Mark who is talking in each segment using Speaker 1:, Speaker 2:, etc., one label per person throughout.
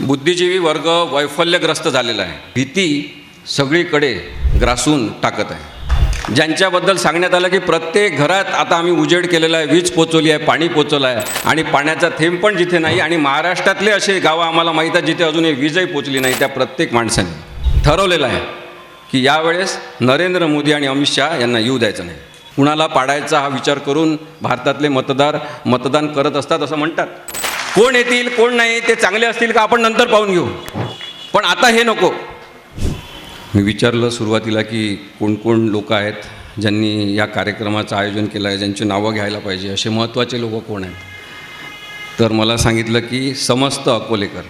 Speaker 1: बुद्धिजीवी वर्ग वैफल्यग्रस्त झालेला आहे. भीती सगळीकडे ग्रासून टाकत आहे. ज्यांच्याबद्दल सांगण्यात आलं की प्रत्येक घरात आता आम्ही उजेड केलेला आहे, वीज पोचवली आहे, पाणी पोचवलं आहे आणि पाण्याचा थेंब पण जिथे नाही, आणि महाराष्ट्रातले असे गावं आम्हाला माहीत आहे जिथे अजूनही वीजही पोचली नाही, त्या प्रत्येक माणसाने ठरवलेलं आहे की यावेळेस नरेंद्र मोदी आणि अमित शहा यांना येऊ द्यायचं नाही. कुणाला पाडायचा हा विचार करून भारतातले मतदार मतदान करत असतात असं म्हणतात. कोण येतील कोण नाही ते चांगले असतील का आपण नंतर पाहून घेऊ, पण आता हे नको. मी विचारलं सुरुवातीला की कोण कोण लोक आहेत ज्यांनी या कार्यक्रमाचं आयोजन केलं आहे, ज्यांची नावं घ्यायला पाहिजे, असे महत्त्वाचे लोक कोण आहेत. तर मला सांगितलं की समस्त अकोलेकर.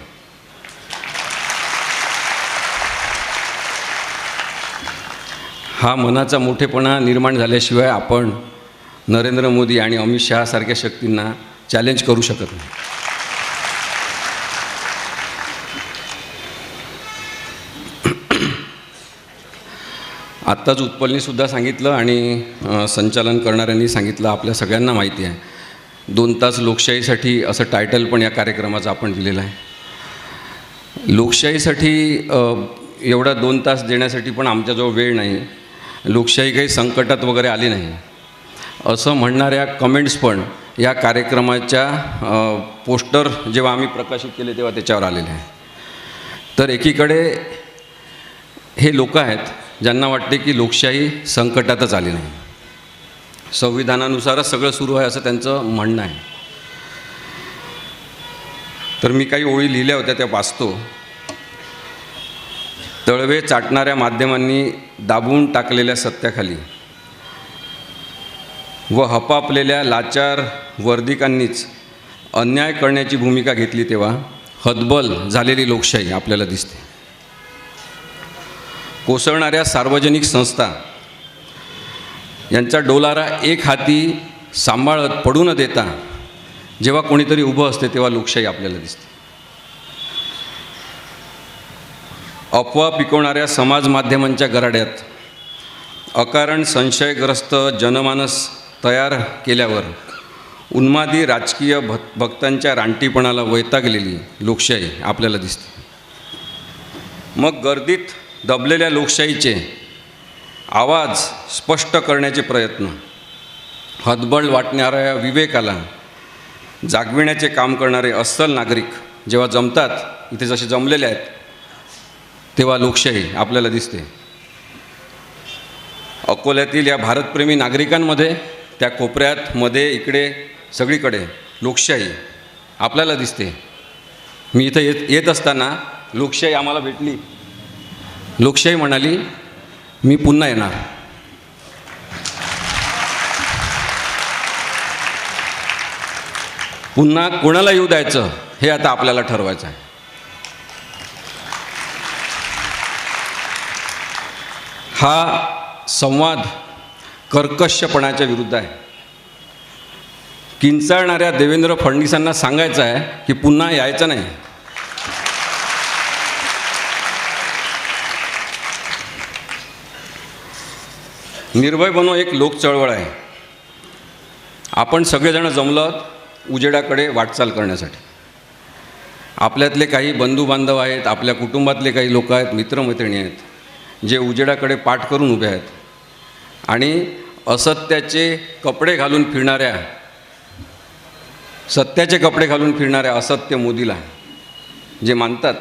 Speaker 1: हा मनाचा मोठेपणा निर्माण झाल्याशिवाय आपण नरेंद्र मोदी आणि अमित शहा सारख्या शक्तींना चॅलेंज करू शकत नाही. आत्ताच उत्पलनीसुद्धा सांगितलं आणि संचालन करणाऱ्यांनी सांगितलं, आपल्या सगळ्यांना माहिती आहे 2 तास लोकशाहीसाठी असं टायटल पण या कार्यक्रमाचं आपण दिलेलं आहे. लोकशाहीसाठी एवढा 2 तास देण्यासाठी पण आमच्याजवळ वेळ नाही. लोकशाही काही संकटात वगैरे आली नाही असं म्हणणाऱ्या कमेंट्स पण या कार्यक्रमाच्या पोस्टर जेव्हा आम्ही प्रकाशित केले तेव्हा त्याच्यावर आलेले आहे. तर एकीकडे हे लोक आहेत ज्यांना वाटते की लोकशाही संकटातच आली नाही, संविधानानुसारच सगळं सुरू आहे असं त्यांचं म्हणणं आहे. तर मी काही ओळी लिहिल्या होत्या त्या वाचतो. तळवे चाटणाऱ्या माध्यमांनी दाबून टाकलेल्या सत्याखाली व हपापलेल्या लाचार वर्दिकांनीच अन्याय करण्याची भूमिका घेतली तेव्हा हतबल झालेली लोकशाही आपल्याला दिसते. कोसळणाऱ्या सार्वजनिक संस्था यांचा डोलारा एक हाती सांभाळत पडू न देता जेव्हा कोणीतरी उभं असते तेव्हा लोकशाही आपल्याला दिसते. अफवा पिकवणाऱ्या समाज माध्यमांच्या गराड्यात अकारण संशयग्रस्त जनमानस तयार केल्यावर उन्मादी राजकीय भक्तांच्या रानटीपणाला वैतागलेली लोकशाही आपल्याला दिसते. मग गर्दीत दबलेल्या लोकशाहीचे आवाज स्पष्ट करण्याचे प्रयत्न, हतबल वाटणाऱ्या विवेकाला जागविण्याचे काम करणारे अस्सल नागरिक जेव्हा जमतात, इथे जसे जमलेले आहेत, तेव्हा लोकशाही आपल्याला दिसते. अकोल्यातील या भारतप्रेमी नागरिकांमध्ये त्या कोपऱ्यात, मध्ये, इकडे सगळीकडे लोकशाही आपल्याला दिसते. मी इथं येत असताना लोकशाही आम्हाला भेटली. लोकशाही म्हणाली, मी पुन्हा येणार. पुन्हा कोणाला येऊ द्यायचं हे आता आपल्याला ठरवायचं आहे. हा संवाद कर्कशपणाच्या विरुद्ध आहे. किंचाळणाऱ्या देवेंद्र फडणवीसांना सांगायचं आहे की पुन्हा यायचं नाही. निर्भय बनो एक लोक चळवळ आहे. आपण सगळेजण जमलं उजेडाकडे वाटचाल करण्यासाठी. आपल्यातले काही बंधुबांधव आहेत, आपल्या कुटुंबातले काही लोक आहेत, मित्रमैत्रिणी आहेत, जे उजेडाकडे पाठ करून उभे आहेत आणि असत्याचे कपडे घालून फिरणाऱ्या, सत्याचे कपडे घालून फिरणाऱ्या असत्य मोदीला जे मानतात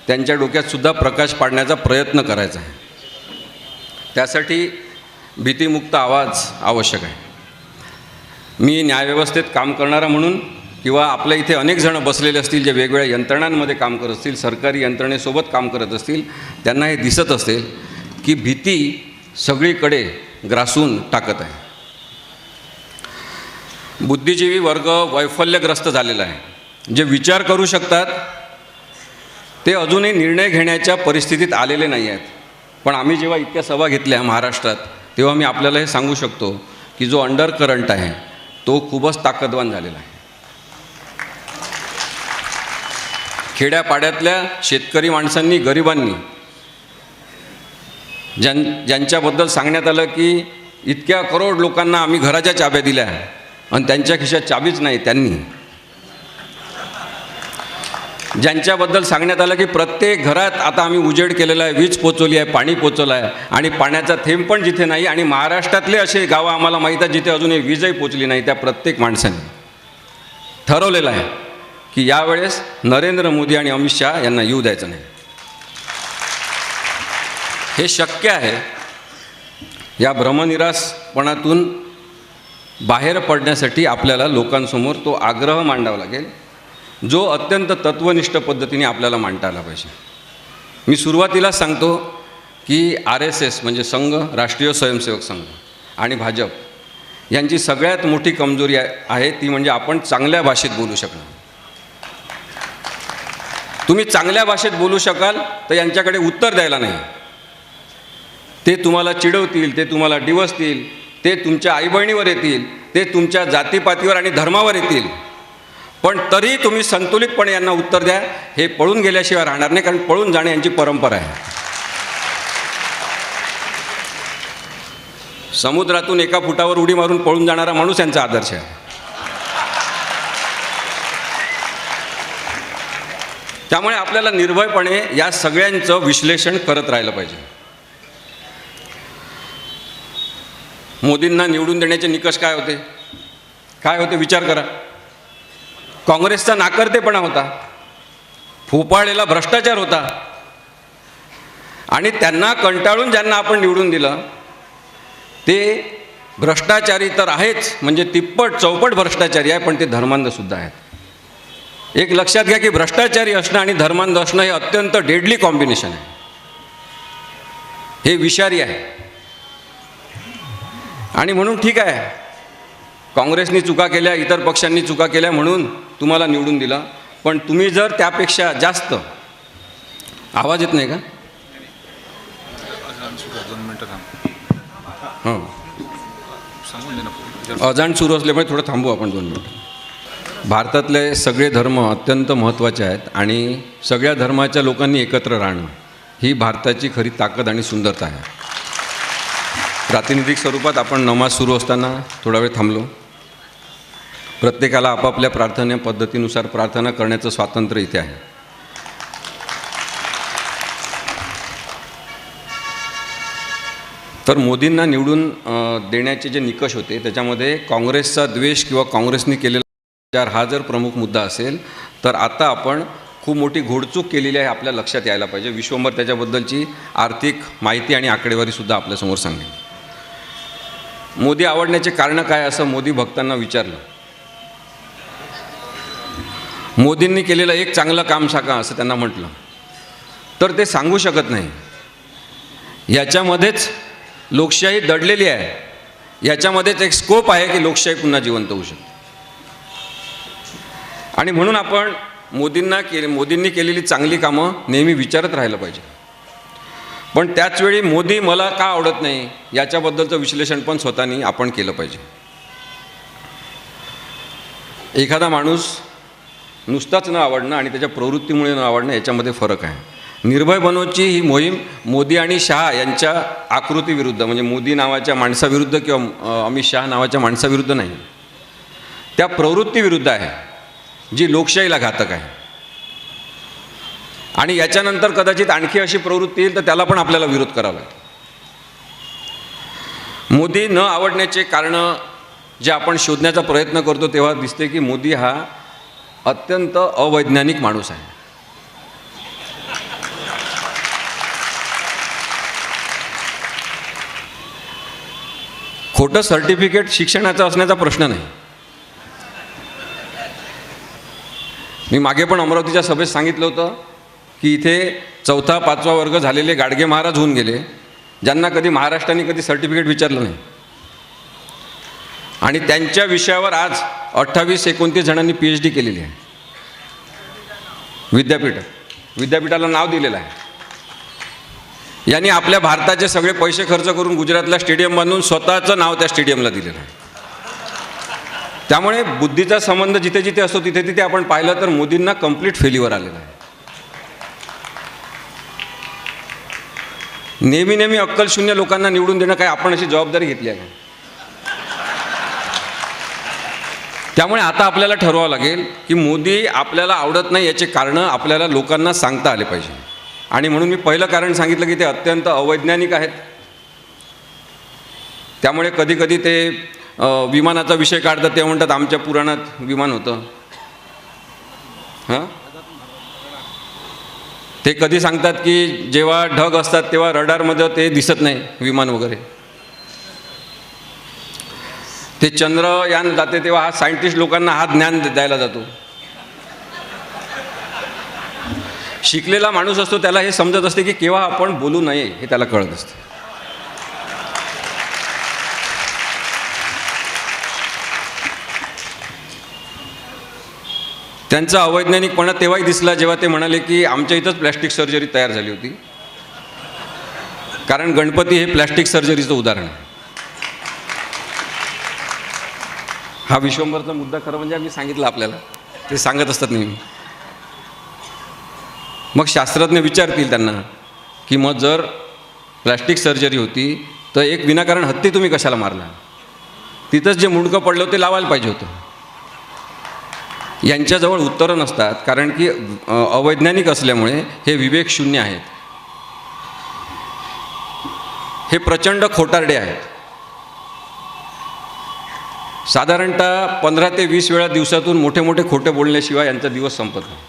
Speaker 1: त्यांच्या डोक्यातसुद्धा प्रकाश पाडण्याचा प्रयत्न करायचा आहे. त्यासाठी भीतीमुक्त आवाज आवश्यक आहे. मी न्यायव्यवस्थेत काम करणारा म्हणून, किंवा आपल्या इथे अनेक जण बसलेले असतील जे वेगवेगळ्या यंत्रणांमध्ये काम करत असतील, सरकारी यंत्रणेसोबत काम करत असतील, त्यांना हे दिसत असेल की भीती सगळीकडे ग्रासून टाकत आहे. बुद्धिजीवी वर्ग वैफल्यग्रस्त झालेला आहे. जे विचार करू शकतात ते अजूनही निर्णय घेण्याच्या परिस्थितीत आलेले नाही आहेत. पण आम्ही जेव्हा इतक्या सभा घेतल्या महाराष्ट्रात, तेव्हा मी आपल्याला हे सांगू शकतो की जो अंडर करंट आहे तो खूपच ताकदवान झालेला आहे. खेड्यापाड्यातल्या शेतकरी माणसांनी, गरिबांनी, ज्यांच्याबद्दल सांगण्यात आलं की इतक्या करोड लोकांना आम्ही घराच्या चाब्या दिल्या आणि त्यांच्या खिशात चाबीच नाही, त्यांनी ज्यांच्याबद्दल सांगण्यात आलं की प्रत्येक घरात आता आम्ही उजेड केलेला आहे, वीज पोचवली आहे, पाणी पोचवलं आहे आणि पाण्याचा थेंब पण जिथे नाही, आणि महाराष्ट्रातले असे गावं आम्हाला माहीत आहेत जिथे अजूनही वीजही पोचली नाही, त्या प्रत्येक माणसाने ठरवलेलं आहे की यावेळेस नरेंद्र मोदी आणि अमित शहा यांना येऊ द्यायचं नाही. हे शक्य आहे. या भ्रमनिरासपणातून बाहेर पडण्यासाठी आपल्याला लोकांसमोर तो आग्रह मांडावा लागेल, जो अत्यंत तत्वनिष्ठ पद्धतीने आपल्याला मांडता आला पाहिजे. मी सुरुवातीलाच सांगतो की RSS म्हणजे संघ, राष्ट्रीय स्वयंसेवक संघ आणि भाजप यांची सगळ्यात मोठी कमजोरी आहे ती म्हणजे आपण चांगल्या भाषेत बोलू शकणं. तुम्ही चांगल्या भाषेत बोलू शकाल तर यांच्याकडे उत्तर द्यायला नाही. ते तुम्हाला चिडवतील, ते तुम्हाला डिवसतील, ते तुमच्या आईबहिणीवर येतील, ते तुमच्या जातीपातीवर आणि धर्मावर येतील, पण तरी तुम्ही संतुलितपणे यांना उत्तर द्या. हे पळून गेल्याशिवाय राहणार नाही, कारण पळून जाणे यांची परंपरा आहे. समुद्रातून एका फुटावर उडी मारून पळून जाणारा माणूस यांचा आदर्श आहे. त्यामुळे आपल्याला निर्भयपणे या सगळ्यांचं विश्लेषण करत राहिलं पाहिजे. मोदींना निवडून देण्याचे निकष काय होते? काय होते विचार करा. काँग्रेसचा नाकर्तेपणा होता, फोपाळलेला भ्रष्टाचार होता, आणि त्यांना कंटाळून ज्यांना आपण निवडून दिलं ते भ्रष्टाचारी तर आहेच, म्हणजे तिप्पट चौपट भ्रष्टाचारी आहे, पण ते धर्मांधसुद्धा आहेत. एक लक्षात घ्या की भ्रष्टाचारी असणं आणि धर्मांध असणं हे अत्यंत डेडली कॉम्बिनेशन आहे. हे विषारी आहे. आणि म्हणून ठीक आहे, काँग्रेसनी चुका केल्या, इतर पक्षांनी चुका केल्या म्हणून तुम्हाला निवडून दिला, पण तुम्ही जर त्यापेक्षा जास्त आवाज येत नाही का? हां, अजाण सुरू असल्यामुळे थोडं थांबू आपण 2 मिनिटं. भारतातले सगळे धर्म अत्यंत महत्त्वाचे आहेत आणि सगळ्या धर्माच्या लोकांनी एकत्र राहणं ही भारताची खरी ताकद आणि सुंदरता आहे. प्रातिनिधिक स्वरूपात आपण नमाज सुरू असताना थोडा वेळ थांबलो. प्रत्येकाला आपापल्या प्रार्थना पद्धतीनुसार प्रार्थना करण्याचं स्वातंत्र्य इथे आहे. तर मोदींना निवडून देण्याचे जे निकष होते त्याच्यामध्ये काँग्रेसचा द्वेष किंवा काँग्रेसने केलेला विचार हा जर प्रमुख मुद्दा असेल, तर आता आपण खूप मोठी घोडचूक केलेली आहे आपल्या लक्षात यायला पाहिजे. विश्वंभर त्याच्याबद्दलची आर्थिक माहिती आणि आकडेवारीसुद्धा आपल्यासमोर सांगेल. मोदी आवडण्याचे कारण काय असं मोदी भक्तांना विचारलं. मोदींनी केलेलं एक चांगलं काम सांगा असं त्यांना म्हटलं, तर ते सांगू शकत नाही. याच्यामध्येच लोकशाही दडलेली आहे, याच्यामध्येच एक स्कोप आहे की लोकशाही पुन्हा जिवंत होऊ शकते. आणि म्हणून आपण मोदींनी केलेली चांगली कामं नेहमी विचारत राहिलं पाहिजे. पण त्याचवेळी मोदी मला का आवडत नाही याच्याबद्दलचं विश्लेषण पण स्वतःनी आपण केलं पाहिजे. एखादा माणूस नुसताच न आवडणं आणि त्याच्या प्रवृत्तीमुळे न आवडणं याच्यामध्ये फरक आहे. निर्भय बनोची ही मोहीम मोदी आणि शहा यांच्या आकृतीविरुद्ध, म्हणजे मोदी नावाच्या माणसाविरुद्ध किंवा अमित शहा नावाच्या माणसाविरुद्ध नाही, त्या प्रवृत्तीविरुद्ध आहे जी लोकशाहीला घातक आहे. आणि याच्यानंतर कदाचित आणखी अशी प्रवृत्ती येईल तर त्याला पण आपल्याला विरोध करावा लागेल. मोदी न आवडण्याचे कारणं जे आपण शोधण्याचा प्रयत्न करतो तेव्हा दिसते की मोदी हा अत्यंत अवैज्ञानिक माणूस आहे. खोटं सर्टिफिकेट शिक्षणाचा असण्याचा प्रश्न नाही. मी मागे पण अमरावतीच्या सभेत सांगितलं होतं की इथे 4था 5वा वर्ग झालेले गाडगे महाराज होऊन गेले, ज्यांना कधी महाराष्ट्राने कधी सर्टिफिकेट विचारलं नाही, आणि त्यांच्या विषयावर आज 28-29 जणांनी PhD केलेली आहे. विद्यापीठाला नाव दिलेलं आहे. यांनी आपल्या भारताचे सगळे पैसे खर्च करून गुजरातला स्टेडियम बांधून स्वतःचं नाव त्या स्टेडियमला दिलेलं आहे. त्यामुळे बुद्धीचा संबंध जिथे जिथे असतो तिथे तिथे आपण पाहिलं तर मोदींना कंप्लीट फेल्युअर आलेलं आहे. नेहमी नेहमी अक्कलशून्य लोकांना निवडून देणं काय आपण अशी जबाबदारी घेतली आहे? त्यामुळे आता आपल्याला ठरवावं लागेल की मोदी आपल्याला आवडत नाही याचे कारणं आपल्याला लोकांना सांगता आले पाहिजे. आणि म्हणून मी पहिलं कारण सांगितलं की ते अत्यंत अवैज्ञानिक आहेत. त्यामुळे कधी कधी ते विमानाचा विषय काढतात, ते म्हणतात आमच्या पुराणात विमान होतं. हां, ते कधी सांगतात की जेव्हा ढग असतात तेव्हा रडारमध्ये ते दिसत नाही विमान वगैरे. ते चंद्रयान जाते तेव्हा हा सायंटिस्ट लोकांना हा ज्ञान द्यायला जातो. शिकलेला माणूस असतो त्याला हे समजत असते की केव्हा आपण बोलू नये हे त्याला कळत असते. त्यांचा अवैज्ञानिकपणा तेव्हाही दिसला जेव्हा ते म्हणाले की आमच्या इथंच प्लॅस्टिक सर्जरी तयार झाली होती. कारण गणपती हे प्लॅस्टिक सर्जरीचं उदाहरण आहे. हा विश्वंभरचा मुद्दा खरं म्हणजे आम्ही सांगितलं आपल्याला, ते सांगत असतात नेहमी. मग शास्त्रज्ञ विचारतील त्यांना की मग जर प्लॅस्टिक सर्जरी होती तर एक विनाकारण हत्ती तुम्ही कशाला मारला, तिथंच जे मुंडकं पडलं होतं ते लावायला पाहिजे होतं. यांच्याजवळ उत्तरं नसतात कारण की अवैज्ञानिक असल्यामुळे हे विवेकशून्य आहेत. हे प्रचंड खोटारडे आहेत. साधारणतः 15 ते 20 वेळा दिवसातून मोठे मोठे खोटे बोलण्याशिवाय यांचा दिवस संपत नाही.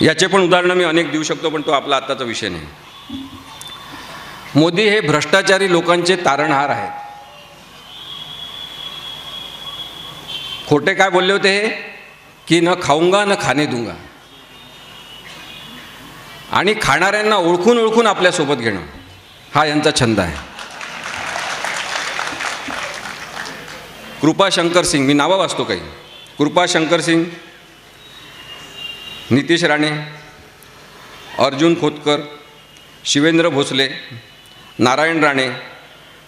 Speaker 1: याचे पण उदाहरणं मी अनेक देऊ शकतो, पण तो आपला आत्ताचा विषय नाही. मोदी हे भ्रष्टाचारी लोकांचे तारणहार आहेत. खोटे काय बोलले होते हे की न खाऊंगा न खाने दूंगा, आणि खाणाऱ्यांना ओळखून ओळखून आपल्यासोबत घेणं हा यांचा छंद आहे. कृपाशंकर सिंग, मी नावं वाचतो काही. कृपाशंकर सिंग, नितीश राणे, अर्जुन खोतकर, शिवेंद्र भोसले, नारायण राणे,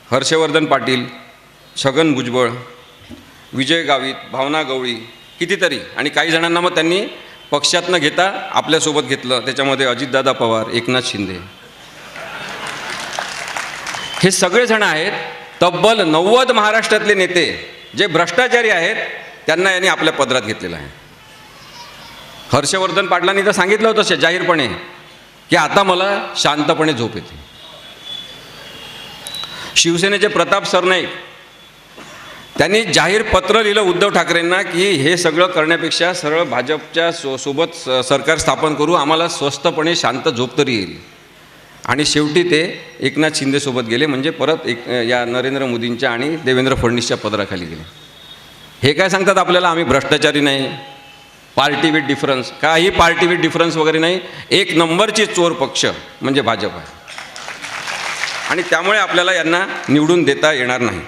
Speaker 1: हर्षवर्धन पाटील, छगन भुजबळ, विजय गावित, भावना गवळी, कितीतरी. आणि काही जणांना मग त्यांनी पक्षात न घेता आपल्यासोबत घेतलं. त्याच्यामध्ये अजितदादा पवार, एकनाथ शिंदे, हे सगळेजण आहेत. तब्बल 90 महाराष्ट्रातले नेते जे भ्रष्टाचारी आहेत त्यांना यांनी आपल्या पदरात घेतलेलं आहे. हर्षवर्धन पाटलांनी तर सांगितलं होतं जाहीरपणे की आता मला शांतपणे झोप येते. शिवसेनेचे प्रताप सरनाईक, त्यांनी जाहीर पत्र लिहिलं उद्धव ठाकरेंना की हे सगळं करण्यापेक्षा सरळ भाजपच्या सोबत सरकार स्थापन करू, आम्हाला स्वस्तपणे शांत झोप तरी येईल. आणि शेवटी ते एकनाथ शिंदेसोबत गेले, म्हणजे परत या नरेंद्र मोदींच्या आणि देवेंद्र फडणवीसच्या पदराखाली गेले. हे काय सांगतात आपल्याला, आम्ही भ्रष्टाचारी नाही, पार्टी विथ डिफरन्स. काही पार्टी विथ डिफरन्स वगैरे नाही. एक नंबरची चोर पक्ष म्हणजे भाजप आहे. आणि त्यामुळे आपल्याला यांना निवडून देता येणार नाही.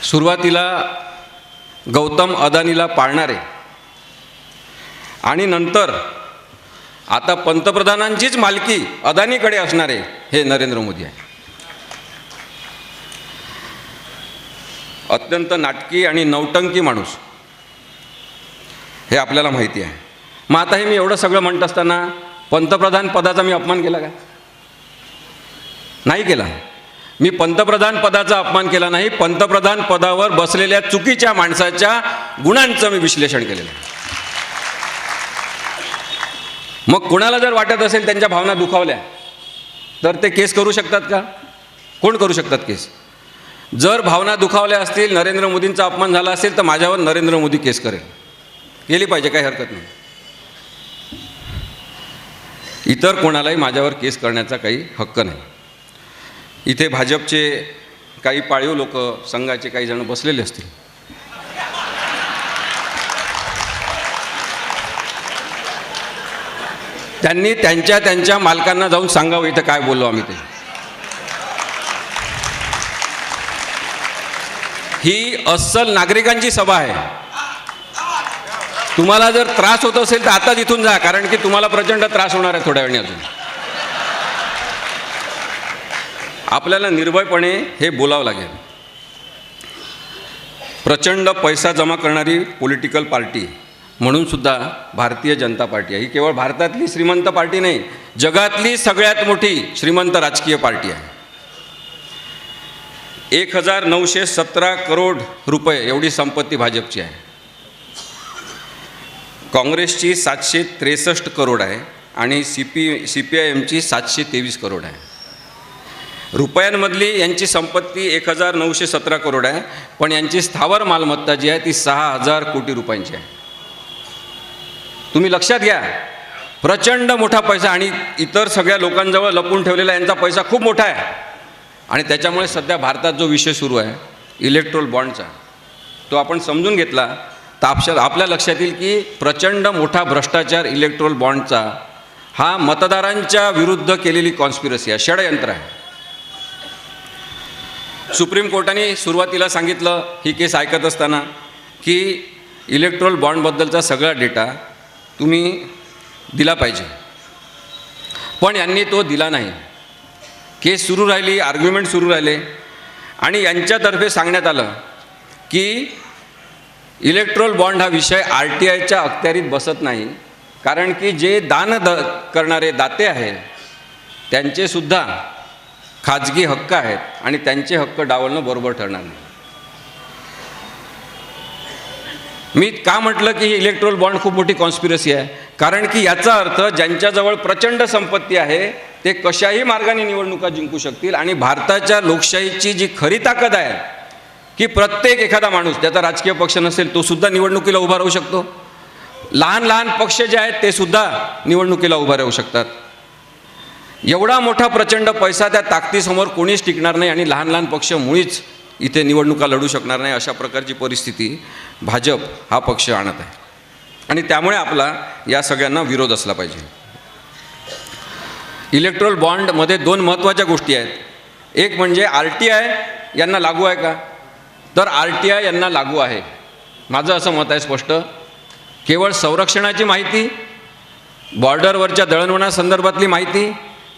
Speaker 1: सुरुवातीला गौतम अदानीला पाळणारे आणि नंतर आता पंतप्रधानांचीच मालकी अदानीकडे असणारे हे नरेंद्र मोदी आहे. अत्यंत नाटकी आणि नौटंकी माणूस हे आपल्याला माहिती आहे. मग आता हे मी एवढं सगळं म्हणत असताना पंतप्रधान पदाचा मी अपमान केला का? नाही केला. मी पंतप्रधान पदाचा अपमान केला नाही. पंतप्रधान पदावर बसलेल्या चुकीच्या माणसाच्या गुणांचं मी विश्लेषण केलेलं आहे. मग कोणाला जर वाटत असेल त्यांच्या भावना दुखावल्या तर ते केस करू शकतात का? कोण करू शकतात केस? जर भावना दुखावल्या असतील, नरेंद्र मोदींचा अपमान झाला असेल तर माझ्यावर नरेंद्र मोदी केस करेल. केली पाहिजे, काही हरकत नाही. इतर कोणालाही माझ्यावर केस करण्याचा काही हक्क नाही. इथे भाजपचे काही पाळीव लोक, संघाचे काही जण बसलेले असतील. त्यांनी त्यांच्या मालकांना जाऊन सांगावं इथं काय बोललो आम्ही ते. ही अस्सल नागरिकांची सभा आहे. तुम्हाला जर त्रास होत असेल तर आताच इथून जा, कारण की तुम्हाला प्रचंड त्रास होणार आहे थोड्या वेळाने अजून. आपल्याला निर्भयपणे हे बोलावं लागेल. प्रचंड पैसा जमा करणारी पॉलिटिकल पार्टी म्हणून सुद्धा भारतीय जनता पार्टी आहे. ही केवळ भारतातली श्रीमंत पार्टी नाही, जगातली सगळ्यात मोठी श्रीमंत राजकीय पार्टी आहे. 1917 करोड रुपये एवढी संपत्ती भाजपची आहे. काँग्रेसची 763 करोड आहे आणि CPIMची 723 करोड आहे. रुपयांमधली यांची संपत्ती 1917 करोड आहे, पण यांची स्थावर मालमत्ता जी आहे ती 6000 कोटी रुपयांची आहे. तुम्ही लक्षात घ्या, प्रचंड मोठा पैसा आणि इतर सगळ्या लोकांजवळ लपून ठेवलेला यांचा पैसा खूप मोठा आहे. आणि त्याच्यामुळे सध्या भारतात जो विषय सुरू आहे इलेक्ट्रोल बॉन्डचा, तो आपण समजून घेतला तर आपल्या लक्षात येईल की प्रचंड मोठा भ्रष्टाचार इलेक्ट्रोल बॉन्डचा हा मतदारांच्या विरुद्ध केलेली कॉन्स्पिरसी आहे, षडयंत्र आहे. सुप्रीम कोर्टाने सुरुवातीला सांगितलं ही केस ऐकत असताना की इलेक्ट्रोल बॉन्डबद्दलचा सगळा डेटा तुम्ही दिला पाहिजे, पण यांनी तो दिला नाही. केस सुरू राहिली, आर्ग्युमेंट सुरू राहिले आणि यांच्यातर्फे सांगण्यात आलं की इलेक्ट्रोल बॉन्ड हा विषय RTIच्या अखत्यारीत बसत नाही, कारण की जे करणारे दाते आहेत त्यांचेसुद्धा खाजगी हक्क आहेत आणि त्यांचे हक्क डावलणं बरोबर ठरणार नाही. मी का म्हटलं की ही इलेक्ट्रोल बॉन्ड खूप मोठी कॉन्स्पिरसी आहे, कारण की याचा अर्थ ज्यांच्याजवळ प्रचंड संपत्ती आहे ते कशाही मार्गाने निवडणुका जिंकू शकतील. आणि भारताच्या लोकशाहीची जी खरी ताकद आहे की प्रत्येक एखादा माणूस ज्याचा राजकीय पक्ष नसेल तो सुद्धा निवडणुकीला उभा राहू शकतो. लहान लहान पक्ष जे आहेत ते सुद्धा निवडणुकीला उभा राहू शकतात. एवढा मोठा प्रचंड पैसा त्या ताकदीसमोर कोणीच टिकणार नाही आणि लहान लहान पक्ष मुळीच इथे निवडणुका लढू शकणार नाही. अशा प्रकारची परिस्थिती भाजप हा पक्ष आणत आहे आणि त्यामुळे आपला या सगळ्यांना विरोध असला पाहिजे. इलेक्ट्रोल बॉन्डमध्ये 2 महत्त्वाच्या गोष्टी आहेत. एक म्हणजे RTI यांना लागू आहे का, तर RTI यांना लागू आहे. माझं असं मत आहे स्पष्ट, केवळ संरक्षणाची माहिती, बॉर्डरवरच्या दळणवळणासंदर्भातली माहिती,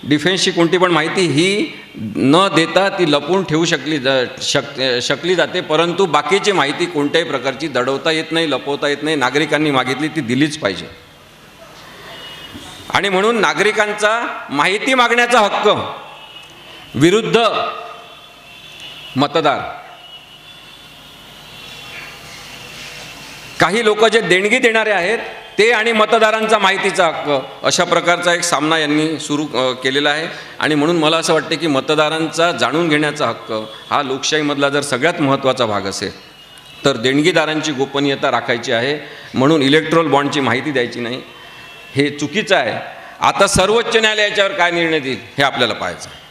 Speaker 1: डिफेन्सची कोणती पण माहिती ही न देता ती लपवून ठेवू शकली जाते, परंतु बाकीची माहिती कोणत्याही प्रकारची दडवता येत नाही, लपवता येत नाही. नागरिकांनी मागितली ती दिलीच पाहिजे. आणि म्हणून नागरिकांचा माहिती मागण्याचा हक्क विरुद्ध मतदार, काही लोक जे देणगी देणारे आहेत ते आणि मतदारांचा माहितीचा हक्क, अशा प्रकारचा एक सामना यांनी सुरू केलेला आहे. आणि म्हणून मला असं वाटते की मतदारांचा जाणून घेण्याचा हक्क हा लोकशाहीमधला जर सगळ्यात महत्त्वाचा भाग असेल तर देणगीदारांची गोपनीयता राखायची आहे. म्हणून इलेक्ट्रोल बॉन्डची माहिती द्यायची नाही, हे चुकीचं आहे. आता सर्वोच्च न्यायालय याच्यावर काय निर्णय देईल हे आपल्याला पाहायचं आहे.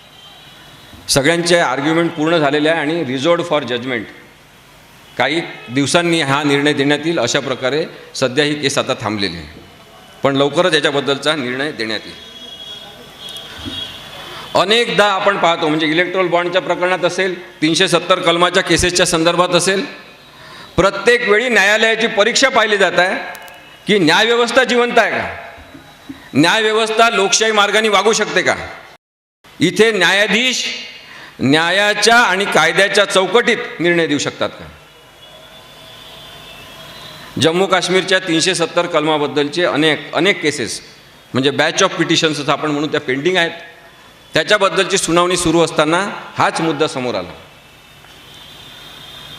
Speaker 1: सगळ्यांचे आर्ग्युमेंट पूर्ण झालेले आहे आणि रिझर्व्ड फॉर जजमेंट काही दिवसांनी हा निर्णय देण्यात येईल. अशा प्रकारे सध्या ही केस आता थांबलेली आहे, पण लवकरच याच्याबद्दलचा निर्णय देण्यात येईल. अनेकदा आपण पाहतो, म्हणजे इलेक्ट्रोल बॉन्डच्या प्रकरणात असेल, 370 कलमाच्या केसेसच्या संदर्भात असेल, प्रत्येक वेळी न्यायालयाची परीक्षा पाहिली जात आहे की न्यायव्यवस्था जिवंत आहे का, न्यायव्यवस्था लोकशाही मार्गाने वागू शकते का. इथे न्यायाधीश न्यायाच्या आणि कायद्याच्या चौकटीत निर्णय देऊ शकतात का. जम्मू काश्मीरच्या 370 कलमाबद्दलचे अनेक केसेस, म्हणजे बॅच ऑफ पिटिशन्स असं आपण म्हणून, त्या पेंडिंग आहेत. त्याच्याबद्दलची सुनावणी सुरू असताना हाच मुद्दा समोर आला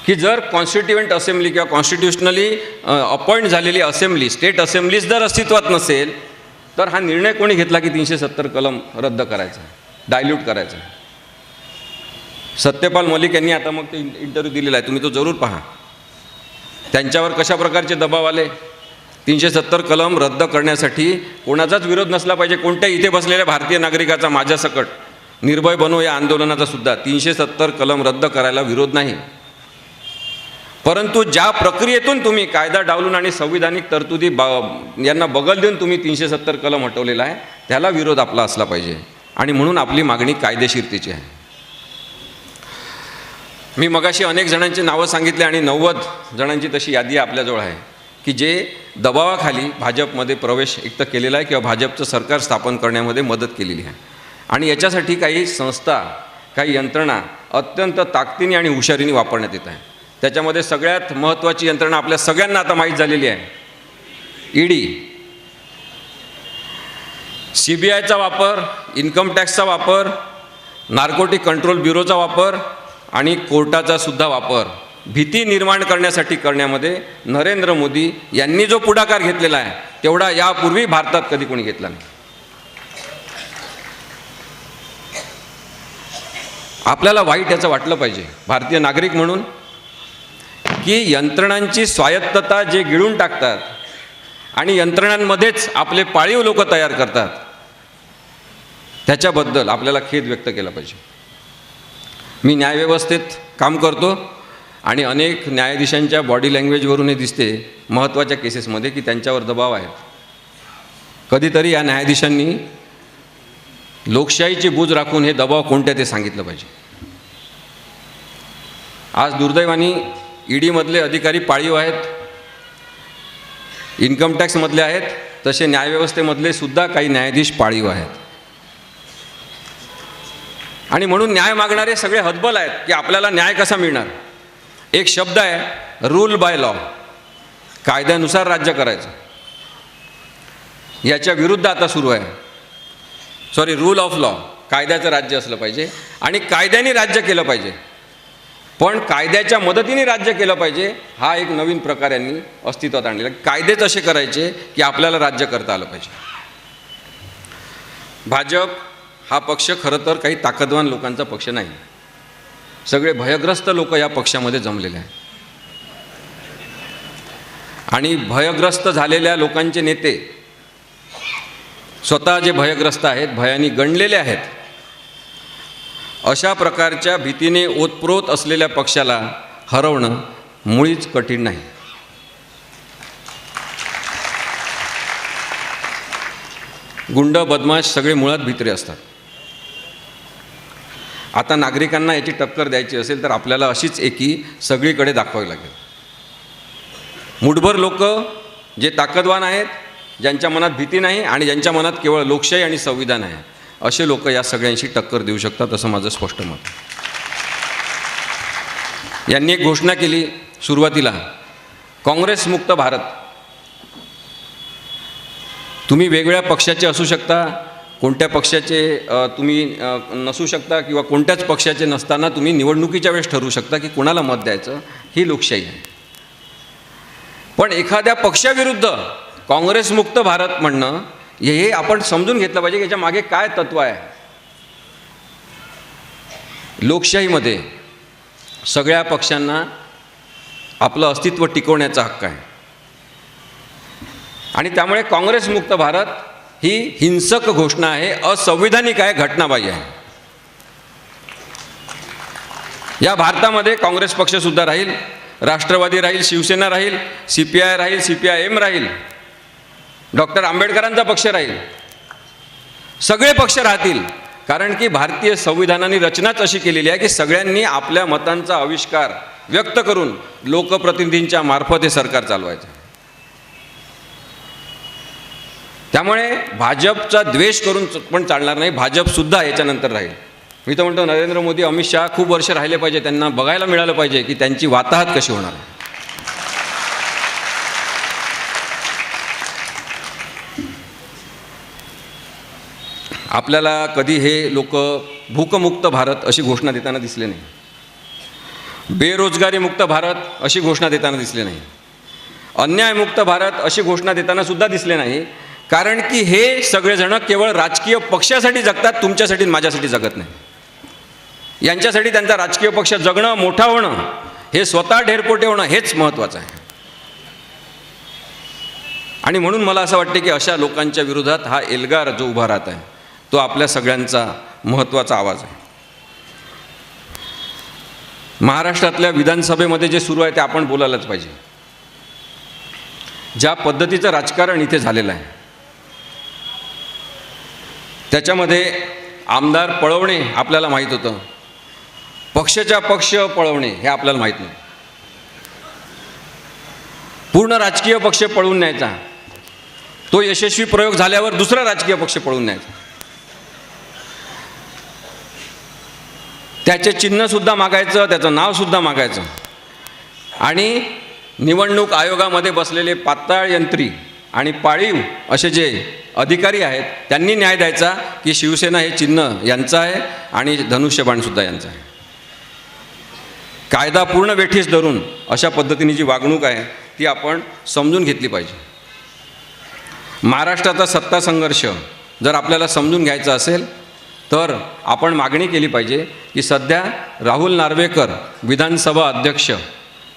Speaker 1: की जर कॉन्स्टिट्युएंट असेंब्ली किंवा कॉन्स्टिट्युशनली अपॉइंट झालेली असेंब्ली, स्टेट असेंब्लीज जर अस्तित्वात नसेल तर हा निर्णय कोणी घेतला की 370 कलम रद्द करायचा, डायल्यूट करायचा. सत्यपाल मलिक यांनी आता मग ते इंटरव्ह्यू दिलेला आहे, तुम्ही तो जरूर पहा. त्यांच्यावर कशा प्रकारचे दबाव आले. 370 कलम रद्द करण्यासाठी कोणाचाच विरोध नसला पाहिजे, कोणत्या इथे बसलेल्या भारतीय नागरिकाचा, माझ्यासकट निर्भय बनो या आंदोलनाचा सुद्धा 370 कलम रद्द करायला विरोध नाही. परंतु ज्या प्रक्रियेतून तुम्ही कायदा डावलून आणि संविधानिक तरतुदी यांना बगल देऊन तुम्ही 370 कलम हटवलेला आहे, त्याला विरोध आपला असला पाहिजे. आणि म्हणून आपली मागणी कायदेशीरतेची आहे. मी मगाशी अनेक जणांची नावं सांगितली आणि 90 जणांची तशी यादी आपल्याजवळ आहे की जे दबावाखाली भाजपमध्ये प्रवेश एक तर केलेला आहे किंवा भाजपचं सरकार स्थापन करण्यामध्ये मदत केलेली आहे. आणि याच्यासाठी काही संस्था, काही यंत्रणा अत्यंत ताकदीने आणि हुशारीने वापरण्यात येत आहे. त्याच्यामध्ये सगळ्यात महत्त्वाची यंत्रणा आपल्या सगळ्यांना आता माहीत झालेली आहे, ED, CBIचा वापर, इन्कम टॅक्सचा वापर, नार्कोटिक कंट्रोल ब्युरोचा वापर आणि कोर्टाचा सुद्धा वापर भीती निर्माण करण्यासाठी करण्यामध्ये नरेंद्र मोदी यांनी जो पुढाकार घेतलेला आहे तेवढा यापूर्वी भारतात कधी कोणी घेतला नाही. आपल्याला वाईट याचं वाटलं पाहिजे भारतीय नागरिक म्हणून की यंत्रणांची स्वायत्तता जे गिळून टाकतात आणि यंत्रणांमध्येच आपले पाळीव लोक तयार करतात, त्याच्याबद्दल आपल्याला खेद व्यक्त केला पाहिजे. मी न्यायव्यवस्थेत काम करतो आणि अनेक न्यायाधीशांच्या बॉडी लँग्वेजवरून हे दिसते महत्त्वाच्या केसेसमध्ये की त्यांच्यावर दबाव आहे. कधीतरी या न्यायाधीशांनी लोकशाहीची बूज राखून हे दबाव कोणते ते सांगितलं पाहिजे. आज दुर्दैवाने ईडीमधले अधिकारी पाळीव आहेत, इन्कम टॅक्समधले आहेत, तसे न्यायव्यवस्थेमधले सुद्धा काही न्यायाधीश पाळीव आहेत. आणि म्हणून न्याय मागणारे सगळे हतबल आहेत की आपल्याला न्याय कसा मिळणार. एक शब्द आहे रूल बाय लॉ, कायद्यानुसार राज्य करायचं. याच्या विरुद्ध आता सुरू आहे रूल ऑफ लॉ, कायद्याचं राज्य असलं पाहिजे आणि कायद्याने राज्य केलं पाहिजे, पण कायद्याच्या मदतीने राज्य केलं पाहिजे. हा एक नवीन प्रकार यांनी अस्तित्वात आणलेला. कायदेच असे करायचे की आपल्याला राज्य करता आलं पाहिजे. भाजप हा पक्ष खरं तर काही ताकदवान लोकांचा पक्ष नाही. सगळे भयग्रस्त लोक या पक्षामध्ये जमलेले आहेत आणि भयग्रस्त झालेल्या लोकांचे नेते स्वतः जे भयग्रस्त आहेत, भयानी गणलेले आहेत, अशा प्रकारच्या भीतीने ओतप्रोत असलेल्या पक्षाला हरवणं मुळीच कठीण नाही. गुंड बदमाश सगळे मुळात भित्रे असतात. आता नागरिकांना याची टक्कर द्यायची असेल तर आपल्याला अशीच एकी सगळीकडे दाखवावी लागेल. मुठभर लोक जे ताकदवान आहेत, ज्यांच्या मनात भीती नाही आणि ज्यांच्या मनात केवळ लोकशाही आणि संविधान आहे, असे लोक या सगळ्यांशी टक्कर देऊ शकतात असं माझं स्पष्ट मत. यांनी एक घोषणा केली सुरुवातीला, काँग्रेस मुक्त भारत. तुम्ही वेगळ्या पक्षाचे असू शकता, कोणत्या पक्षाचे तुम्ही नसू शकता किंवा कोणत्याच पक्षाचे नसताना तुम्ही निवडणुकीच्या वेळेस ठरवू शकता की कोणाला मत द्यायचं, ही लोकशाही आहे. पण एखाद्या पक्षाविरुद्ध काँग्रेस मुक्त भारत म्हणणं हे आपण समजून घेतलं पाहिजे की याच्या मागे काय तत्व आहे. लोकशाहीमध्ये सगळ्या पक्षांना आपलं अस्तित्व टिकवण्याचा हक्क आहे आणि त्यामुळे काँग्रेस मुक्त भारत ही हिंसक घोषणा आहे, असंविधानिक आहे, घटनाबाह्य आहे. या भारतामध्ये काँग्रेस पक्षसुद्धा राहील, राष्ट्रवादी राहील, शिवसेना राहील, CPI राहील, CPIM राहील, डॉक्टर आंबेडकरांचा पक्ष राहील, सगळे पक्ष राहतील. कारण की भारतीय संविधानाने रचनाच अशी केलेली आहे की सगळ्यांनी आपल्या मतांचा आविष्कार व्यक्त करून लोकप्रतिनिधींच्या मार्फत हे सरकार चालवायचं. त्यामुळे भाजपचा द्वेष करून पण चालणार नाही, भाजपसुद्धा याच्यानंतर राहील. मी तर म्हणतो नरेंद्र मोदी, अमित शहा खूप वर्ष राहिले पाहिजे, त्यांना बघायला मिळालं पाहिजे की त्यांची वाताहत कशी होणार. आपल्याला कधी हे लोक भूकमुक्त भारत अशी घोषणा देताना दिसले नाही, बेरोजगारी मुक्त भारत अशी घोषणा देताना दिसले नाही, अन्यायमुक्त भारत अशी घोषणा देताना सुद्धा दिसले नाही. कारण की हे सगळेजण केवळ राजकीय पक्षासाठी जगतात, तुमच्यासाठी माझ्यासाठी जगत नाही. यांच्यासाठी त्यांचा राजकीय पक्ष जगणं, मोठा होणं, हे स्वतः ढेरपोटे होणं हेच महत्त्वाचं आहे. आणि म्हणून मला असं वाटते की अशा लोकांच्या विरोधात हा एल्गार जो उभा राहत आहे तो आपल्या सगळ्यांचा महत्त्वाचा आवाज आहे. महाराष्ट्रातल्या विधानसभेमध्ये जे सुरू आहे ते आपण बोलायलाच पाहिजे. ज्या पद्धतीचं राजकारण इथे झालेलं आहे त्याच्यामध्ये आमदार पळवणे आपल्याला माहीत होतं, पक्षाच्या पक्ष पळवणे हे आपल्याला माहीत नाही. पूर्ण राजकीय पक्ष पळवून न्यायचा, तो यशस्वी प्रयोग झाल्यावर दुसरा राजकीय पक्ष पळवून न्यायचा, त्याचे चिन्हसुद्धा मागायचं, त्याचं नावसुद्धा मागायचं. आणि निवडणूक आयोगामध्ये बसलेले पाताळ यंत्री आणि पाळीव असे जे अधिकारी आहेत त्यांनी न्याय द्यायचा की शिवसेना हे चिन्ह यांचं आहे आणि धनुष्यबाणसुद्धा यांचं आहे. कायदा पूर्ण वेठीस धरून अशा पद्धतीने जी वागणूक आहे ती आपण समजून घेतली पाहिजे. महाराष्ट्राचा सत्ता संघर्ष जर आपल्याला समजून घ्यायचा असेल तर आपण मागणी केली पाहिजे की सध्या राहुल नार्वेकर विधानसभा अध्यक्ष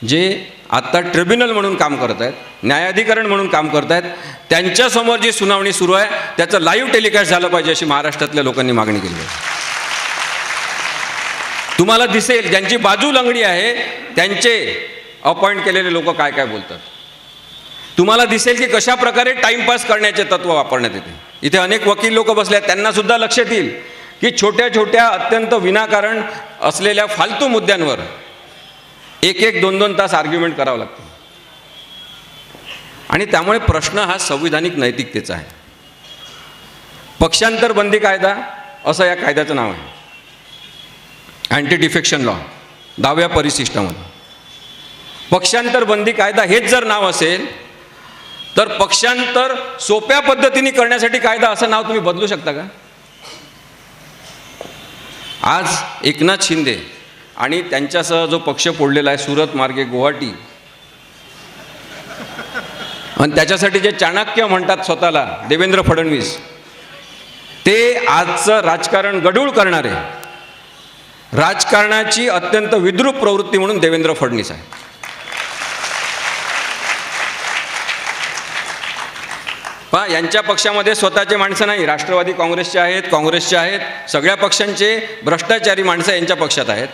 Speaker 1: जे आत्ता ट्रिब्युनल म्हणून काम करत आहेत, न्यायाधिकरण म्हणून काम करत आहेत, त्यांच्यासमोर जी सुनावणी सुरू आहे त्याचं लाईव्ह टेलिकास्ट झालं पाहिजे अशी महाराष्ट्रातल्या लोकांनी मागणी केली आहे. तुम्हाला दिसेल ज्यांची बाजू लंगडी आहे त्यांचे अपॉइंट केलेले लोक काय काय बोलतात. तुम्हाला दिसेल की कशा प्रकारे टाईमपास करण्याचे तत्त्व वापरण्यात येते. इथे अनेक वकील लोक बसले आहेत, त्यांनासुद्धा लक्षात येईल की छोट्या छोट्या अत्यंत विनाकारण असलेल्या फालतू मुद्द्यांवर एक एक दोन दोन तास आर्ग्युमेंट करावं लागतं. आणि त्यामुळे प्रश्न हा संविधानिक नैतिकतेचा आहे. पक्षांतर बंदी कायदा असं या कायद्याचं नाव आहे. अँटी डिफेक्शन लॉ, 10व्या परिशिष्टामध्ये. पक्षांतर बंदी कायदा हेच जर नाव असेल तर पक्षांतर सोप्या पद्धतीने करण्यासाठी कायदा असं नाव तुम्ही बदलू शकता का? आज एकनाथ शिंदे आणि त्यांच्यासह जो पक्ष फोडलेला आहे सुरत मार्गे गुवाहाटी, आणि त्याच्यासाठी जे चाणक्य म्हणतात स्वतःला देवेंद्र फडणवीस, ते आजचं राजकारण गढूळ करणारे, राजकारणाची अत्यंत विद्रूप प्रवृत्ती म्हणून देवेंद्र फडणवीस आहे. पहा, यांच्या पक्षामध्ये स्वतःचे माणसं नाही, राष्ट्रवादी काँग्रेसचे आहेत, काँग्रेसचे आहेत, सगळ्या पक्षांचे भ्रष्टाचारी माणसं यांच्या पक्षात आहेत.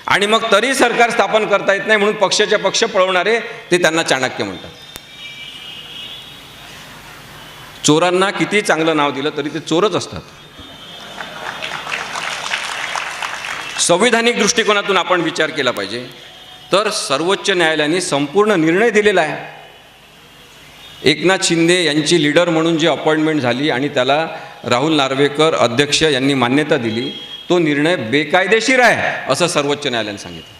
Speaker 1: आणि मग तरी सरकार स्थापन करता येत नाही म्हणून पक्षाचे पक्ष पळवणारे ते त्यांना चाणक्य म्हणतात. चोरांना किती चांगलं नाव दिलं तरी ते चोरच असतात. संविधानिक दृष्टिकोनातून आपण विचार केला पाहिजे तर सर्वोच्च न्यायालयाने संपूर्ण निर्णय दिलेला आहे. एकनाथ शिंदे यांची लीडर म्हणून जी अपॉइंटमेंट झाली आणि त्याला राहुल नार्वेकर अध्यक्ष यांनी मान्यता दिली, तो निर्णय बेकायदेशीर आहे असं सर्वोच्च न्यायालयाने सांगितलं.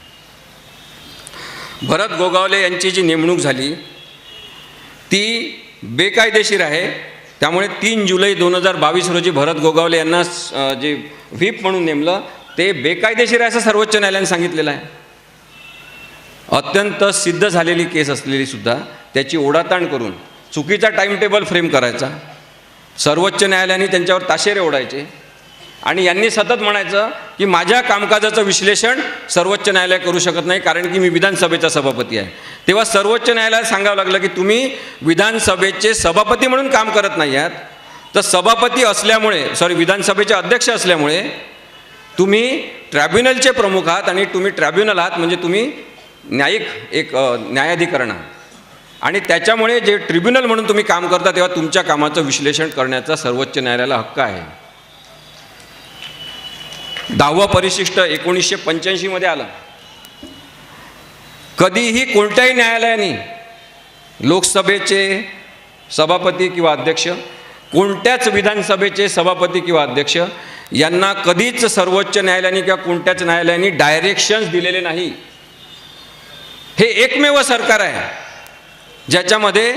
Speaker 1: भरत गोगावले यांची जी नेमणूक झाली ती बेकायदेशीर आहे. त्यामुळे 3 जुलै 2022 रोजी भरत गोगावले यांना जे व्हीप म्हणून नेमलं ते बेकायदेशीर आहे असं सर्वोच्च न्यायालयाने सांगितलेलं आहे. अत्यंत सिद्ध झालेली केस असलेली सुद्धा त्याची ओढाताण करून चुकीचा टाईम टेबल फ्रेम करायचा, सर्वोच्च न्यायालयाने त्यांच्यावर ताशेरे ओढायचे आणि यांनी सतत म्हणायचं की माझ्या कामकाजाचं विश्लेषण सर्वोच्च न्यायालय करू शकत नाही कारण की मी विधानसभेचा सभापती आहे. तेव्हा सर्वोच्च न्यायालयाला सांगावं लागलं की तुम्ही विधानसभेचे सभापती म्हणून काम करत नाही आहात, तर सभापती असल्यामुळे विधानसभेचे अध्यक्ष असल्यामुळे तुम्ही ट्रायब्युनलचे प्रमुख आहात आणि तुम्ही ट्रायब्युनल आहात म्हणजे तुम्ही न्यायिक एक न्यायाधिकरण आहात आणि त्याच्यामुळे जे ट्रिब्युनल म्हणून तुम्ही काम करता तेव्हा तुमच्या कामाचं विश्लेषण करण्याचा सर्वोच्च न्यायालयाला हक्क आहे. 10वं परिशिष्ट 1985 मध्ये आलं. कधीही कोणत्याही न्यायालयाने लोकसभेचे सभापती किंवा अध्यक्ष, कोणत्याच विधानसभेचे सभापती किंवा अध्यक्ष यांना कधीच सर्वोच्च न्यायालयाने किंवा कोणत्याच न्यायालयाने डायरेक्शन्स दिलेले नाही. हे एकमेव सरकार आहे ज्याच्यामध्ये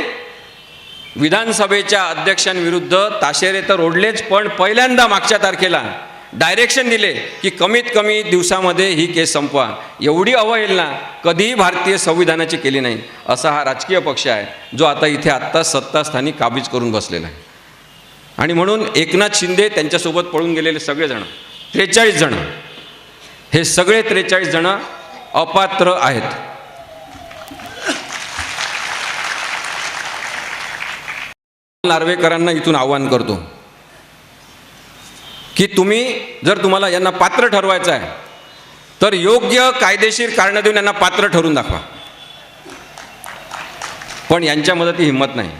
Speaker 1: विधानसभेच्या अध्यक्षांविरुद्ध ताशेरे तर ओढलेच, पण पहिल्यांदा मागच्या तारखेला डायरेक्शन दिले की कमीत कमी दिवसामध्ये ही केस संपवा. एवढी अवहेलना कधीही भारतीय संविधानाची केली नाही. असा हा राजकीय पक्ष आहे जो आता इथे आत्ता सत्तास्थानी काबीज करून बसलेला आहे. आणि म्हणून एकनाथ शिंदे त्यांच्यासोबत पळून गेलेले सगळेजण 43 जण, हे सगळे 43 जण अपात्र आहेत. नार्वेकरांना इथून आवाहन करतो की तुम्हाला यांना पात्र ठरवायचं आहे तर योग्य कायदेशीर कारण देऊन यांना पात्र ठरवून दाखवा. पण यांच्या मदती हिंमत नाही.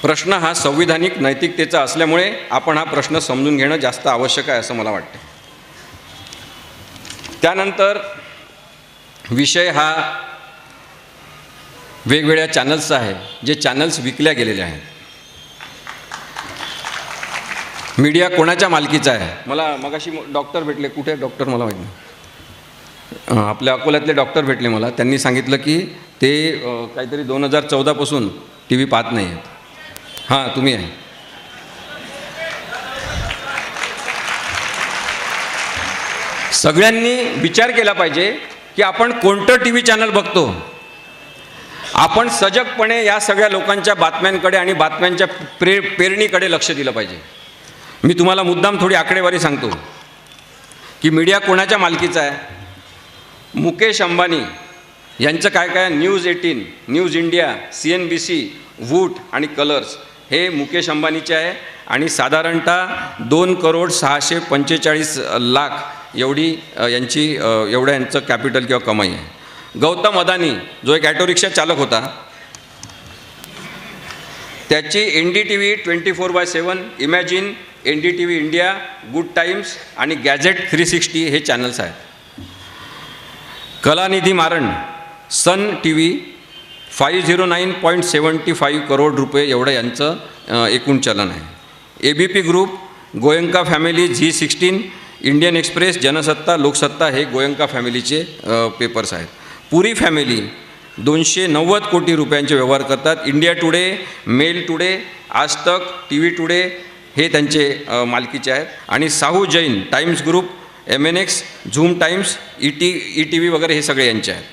Speaker 1: प्रश्न हा संविधानिक नैतिकतेचा असल्यामुळे आपण हा प्रश्न समजून घेणं जास्त आवश्यक आहे असं मला वाटतं. त्यानंतर विषय हा वेगवेगळ्या चॅनल्सचा आहे, जे चॅनल्स विकल्या गेलेले आहेत. मीडिया कोणाच्या मालकीचा आहे? मला मगाशी डॉक्टर भेटले, कुठे डॉक्टर मला माहीत नाही, आपल्या अकोल्यातले डॉक्टर भेटले मला. त्यांनी सांगितलं की ते काहीतरी 2014 पासून TV पाहत नाही आहेत. हां, तुम्ही आहे. सगळ्यांनी विचार केला पाहिजे की आपण कोणतं टी व्ही चॅनल बघतो. आपण सजगपणे या सगळ्या लोकांच्या बातम्यांकडे आणि बातम्यांच्या पेरणीकडे लक्ष दिलं पाहिजे. मी तुम्हाला मुद्दाम थोडी आकडेवारी सांगतो की मीडिया कोणाच्या मालकीचा आहे. मुकेश अंबानी यांचं काय काय, न्यूज 18, न्यूज इंडिया, CNBC, वूट आणि कलर्स हे मुकेश अंबानीचे आहे आणि साधारणतः 2,645,00,000 एवढी यांचं कॅपिटल किंवा कमाई आहे. गौतम अदानी जो एक ॲटो रिक्षा चालक होता, त्याची NDTV 24/7, imagine, NDTV India, good times आणि गॅझेट 360 हे चॅनल्स आहेत. कलानिधी मारन, सन TV 509.75 करोड रुपये एवढं यांचं एकूण चलन आहे. ABP group, Goenka family, G16, Indian express, Jansatta, Loksatta हे गोयंका फॅमिलीचे पेपर्स आहेत. पुरी फॅमिली 290 कोटी रुपयांचे व्यवहार करतात. इंडिया टुडे, मेल टुडे, आज तक, TV टुडे हे त्यांचे मालकीचे आहेत. आणि Sahu Jain, times group, MNX, zoom times, ETV वगैरे हे सगळे यांचे आहेत.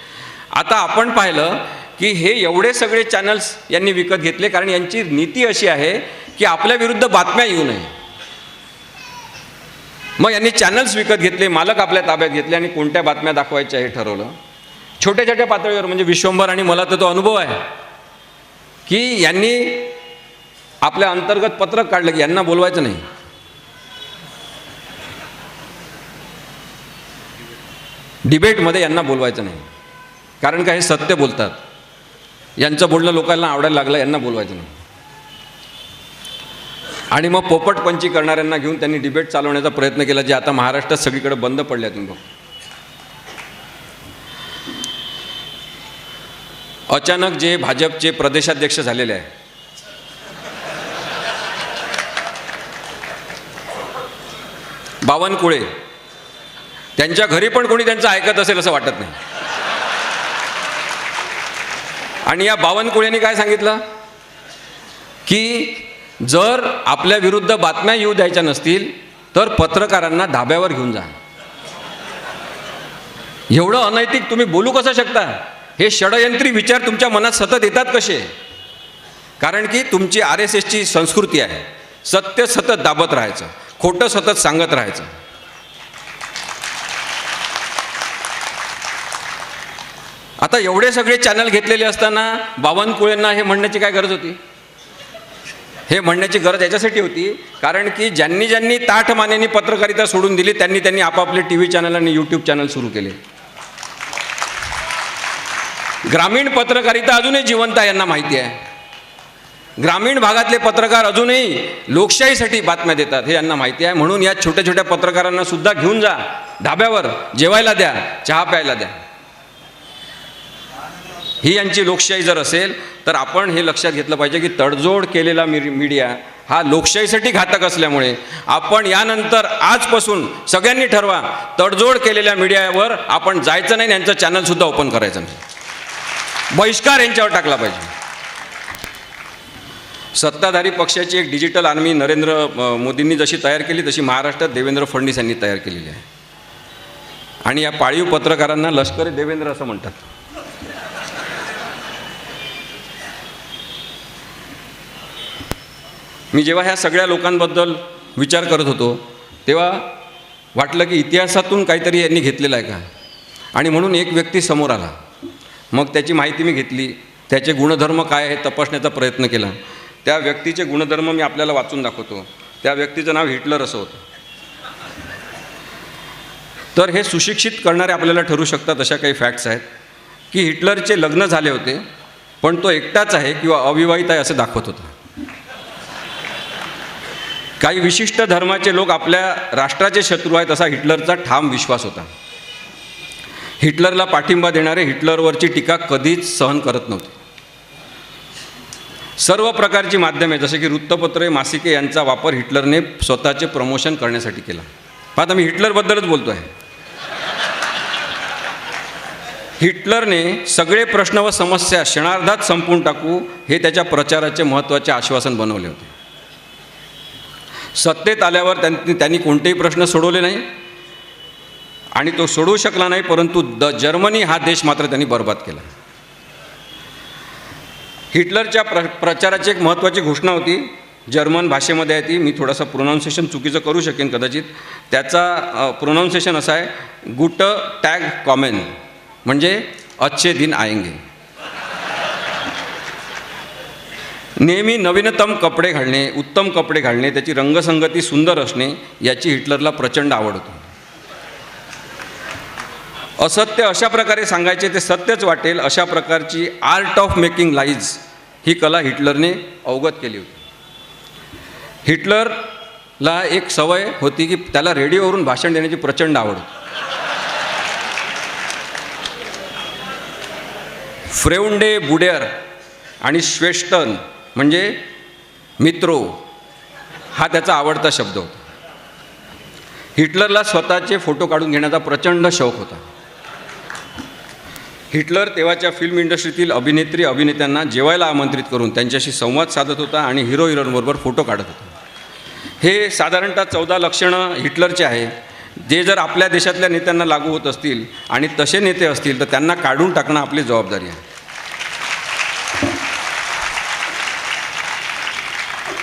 Speaker 1: आता आपण पाहिलं की हे एवढे सगळे चॅनल्स यांनी विकत घेतले कारण यांची नीती अशी आहे की आपल्या विरुद्ध बातम्या येऊ नये. मग यांनी चॅनल्स विकत घेतले, मालक आपल्या ताब्यात घेतले आणि कोणत्या बातम्या दाखवायच्या हे ठरवलं. छोट्या छोट्या पातळीवर, म्हणजे विश्वंभर आणि मला तर तो अनुभव आहे की यांनी आपल्या अंतर्गत पत्रक काढलं की यांना बोलवायचं नाही. डिबेटमध्ये यांना बोलवायचं नाही, कारण का हे सत्य बोलतात. यांचं बोलणं लोकांना आवडायला लागलं, यांना बोलवायचं नाही. आणि मग पोपटपंची करणाऱ्यांना घेऊन त्यांनी डिबेट चालवण्याचा प्रयत्न केला, जे आता महाराष्ट्रात सगळीकडे बंद पडले. तुम्ही बघ, अचानक जे भाजपचे प्रदेशाध्यक्ष झालेले आहे, बावनकुळे, त्यांच्या घरी पण कोणी त्यांचं ऐकत असेल असं वाटत नाही. आणि या बावनकुळेंनी काय सांगितलं की जर आपल्या विरुद्ध बातम्या येऊ द्यायच्या नसतील तर पत्रकारांना धाब्यावर घेऊन जा. एवढं अनैतिक तुम्ही बोलू कसं शकता? हे षडयंत्री विचार तुमच्या मनात सतत येतात कसे? कारण की तुमची RSSची संस्कृती आहे, सत्य सतत दाबत राहायचं, खोटं सतत सांगत राहायचं. आता एवढे सगळे चॅनल घेतलेले असताना बावनकुळेंना हे म्हणण्याची काय गरज होती? हे म्हणण्याची गरज याच्यासाठी होती कारण की ज्यांनी ज्यांनी ताठमानेने पत्रकारिता सोडून दिली त्यांनी आपापले TV चॅनल आणि YouTube चॅनल सुरू केले. ग्रामीण पत्रकारिता अजूनही जिवंत आहे, यांना माहिती आहे. ग्रामीण भागातले पत्रकार अजूनही लोकशाहीसाठी बातम्या देतात हे यांना माहिती आहे. म्हणून या छोट्या छोट्या पत्रकारांना सुद्धा घेऊन जा धाब्यावर, जेवायला द्या, चहा प्यायला द्या. ही यांची लोकशाही जर असेल तर आपण हे लक्षात घेतलं पाहिजे की तडजोड केलेला मीडिया हा लोकशाहीसाठी घातक असल्यामुळे आपण यानंतर आजपासून सगळ्यांनी ठरवा, तडजोड केलेल्या मीडियावर आपण जायचं नाही, यांचं चॅनलसुद्धा ओपन करायचं नाही, बहिष्कार यांच्यावर टाकला पाहिजे. सत्ताधारी पक्षाची एक डिजिटल आर्मी नरेंद्र मोदींनी जशी तयार केली तशी महाराष्ट्रात देवेंद्र फडणवीस यांनी तयार केलेली आहे. आणि या पाळीव पत्रकारांना लष्करी देवेंद्र असं म्हणतात. मी जेव्हा ह्या सगळ्या लोकांबद्दल विचार करत होतो तेव्हा वाटलं की इतिहासातून काहीतरी यांनी घेतलेलं आहे का, आणि म्हणून एक व्यक्ती समोर आला. मग त्याची माहिती मी घेतली, त्याचे गुणधर्म काय आहे तपासण्याचा प्रयत्न केला. त्या व्यक्तीचे गुणधर्म मी आपल्याला वाचून दाखवतो. त्या व्यक्तीचं नाव हिटलर असं होतं. तर हे सुशिक्षित करणारे आपल्याला ठरू शकतात अशा काही फॅक्ट्स आहेत की हिटलरचे लग्न झाले होते पण तो एकटाच आहे किंवा अविवाहित आहे असं दाखवत होता. काही विशिष्ट धर्माचे लोक आपल्या राष्ट्राचे शत्रू आहेत असा हिटलरचा ठाम विश्वास होता. हिटलरला पाठिंबा देणारे हिटलरवरची टीका कधीच सहन करत नव्हते. सर्व प्रकारची माध्यमे जसे की वृत्तपत्रे, मासिके यांचा वापर हिटलरने स्वतःचे प्रमोशन करण्यासाठी केला. आता मी हिटलरबद्दलच बोलतो आहे. हिटलरने सगळे प्रश्न व समस्या क्षणार्धात संपवून टाकू हे त्याच्या प्रचाराचे महत्त्वाचे आश्वासन बनवले होते. सत्तेत आल्यावर त्यांनी कोणतेही प्रश्न सोडवले नाही आणि तो सोडवू शकला नाही, परंतु जर्मनी हा देश मात्र त्यांनी बर्बाद केला. हिटलरच्या प्रचाराची एक महत्त्वाची घोषणा होती, जर्मन भाषेमध्ये आहे ती, मी थोडंसं प्रोनाऊन्सिएशन चुकीचं करू शकेन कदाचित. त्याचा प्रोनाऊन्सिएशन असा आहे, गुट टॅग कॉमेन, म्हणजे अच्छे दिन आएंगे. नेहमी नवीनतम कपडे घालणे, उत्तम कपडे घालणे, त्याची रंगसंगती सुंदर असणे याची हिटलरला प्रचंड आवड होती. असत्य अशा प्रकारे सांगायचे ते सत्यच वाटेल अशा प्रकारची आर्ट ऑफ मेकिंग लाईज ही कला हिटलरने अवगत केली होती. हिटलरला एक सवय होती की त्याला रेडिओवरून भाषण देण्याची प्रचंड आवड होती. फ्रेउंडे बुडेअर आणि श्वेस्टन म्हणजे मित्रो हा त्याचा आवडता शब्द होता. हिटलरला स्वतःचे फोटो काढून घेण्याचा प्रचंड शौक होता. हिटलर तेव्हाच्या फिल्म इंडस्ट्रीतील अभिनेत्री अभिनेत्यांना जेवायला आमंत्रित करून त्यांच्याशी संवाद साधत होता आणि हिरो हिरोईनबरोबर फोटो काढत होता. हे साधारणतः 14 लक्षणं हिटलरचे आहे, जे जर आपल्या देशातल्या नेत्यांना लागू होत असतील आणि तसे नेते असतील तर त्यांना काढून टाकणं आपली जबाबदारी आहे.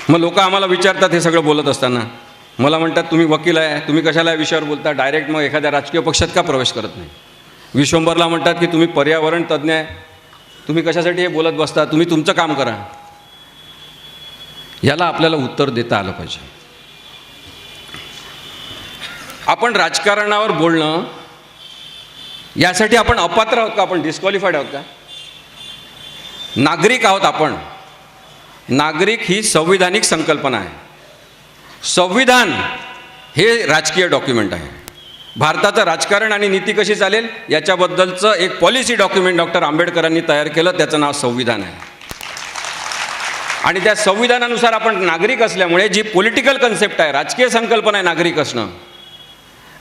Speaker 1: मग लोक आम्हाला विचारतात हे सगळं बोलत असताना, मला म्हणतात तुम्ही वकील आहे, तुम्ही कशाला या विषयावर बोलता, डायरेक्ट मग एखाद्या राजकीय पक्षात का प्रवेश करत नाही. विश्वंभरला म्हणतात की तुम्ही पर्यावरण तज्ज्ञ आहे, तुम्ही कशासाठी हे बोलत बसता, तुम्ही तुमचं काम करा. याला आपल्याला उत्तर देता आलं पाहिजे. आपण राजकारणावर बोलणं यासाठी आपण अपात्र आहोत का, आपण डिस्क्वालिफाईड आहोत का? नागरिक आहोत आपण. नागरिक ही संविधानिक संकल्पना आहे. संविधान हे राजकीय डॉक्युमेंट आहे. भारताचं राजकारण आणि नीती कशी चालेल याच्याबद्दलचं एक पॉलिसी डॉक्युमेंट डॉक्टर आंबेडकरांनी तयार केलं, त्याचं नाव संविधान आहे. आणि त्या संविधानानुसार आपण नागरिक असल्यामुळे जी पॉलिटिकल कन्सेप्ट आहे, राजकीय संकल्पना आहे नागरिक असणं,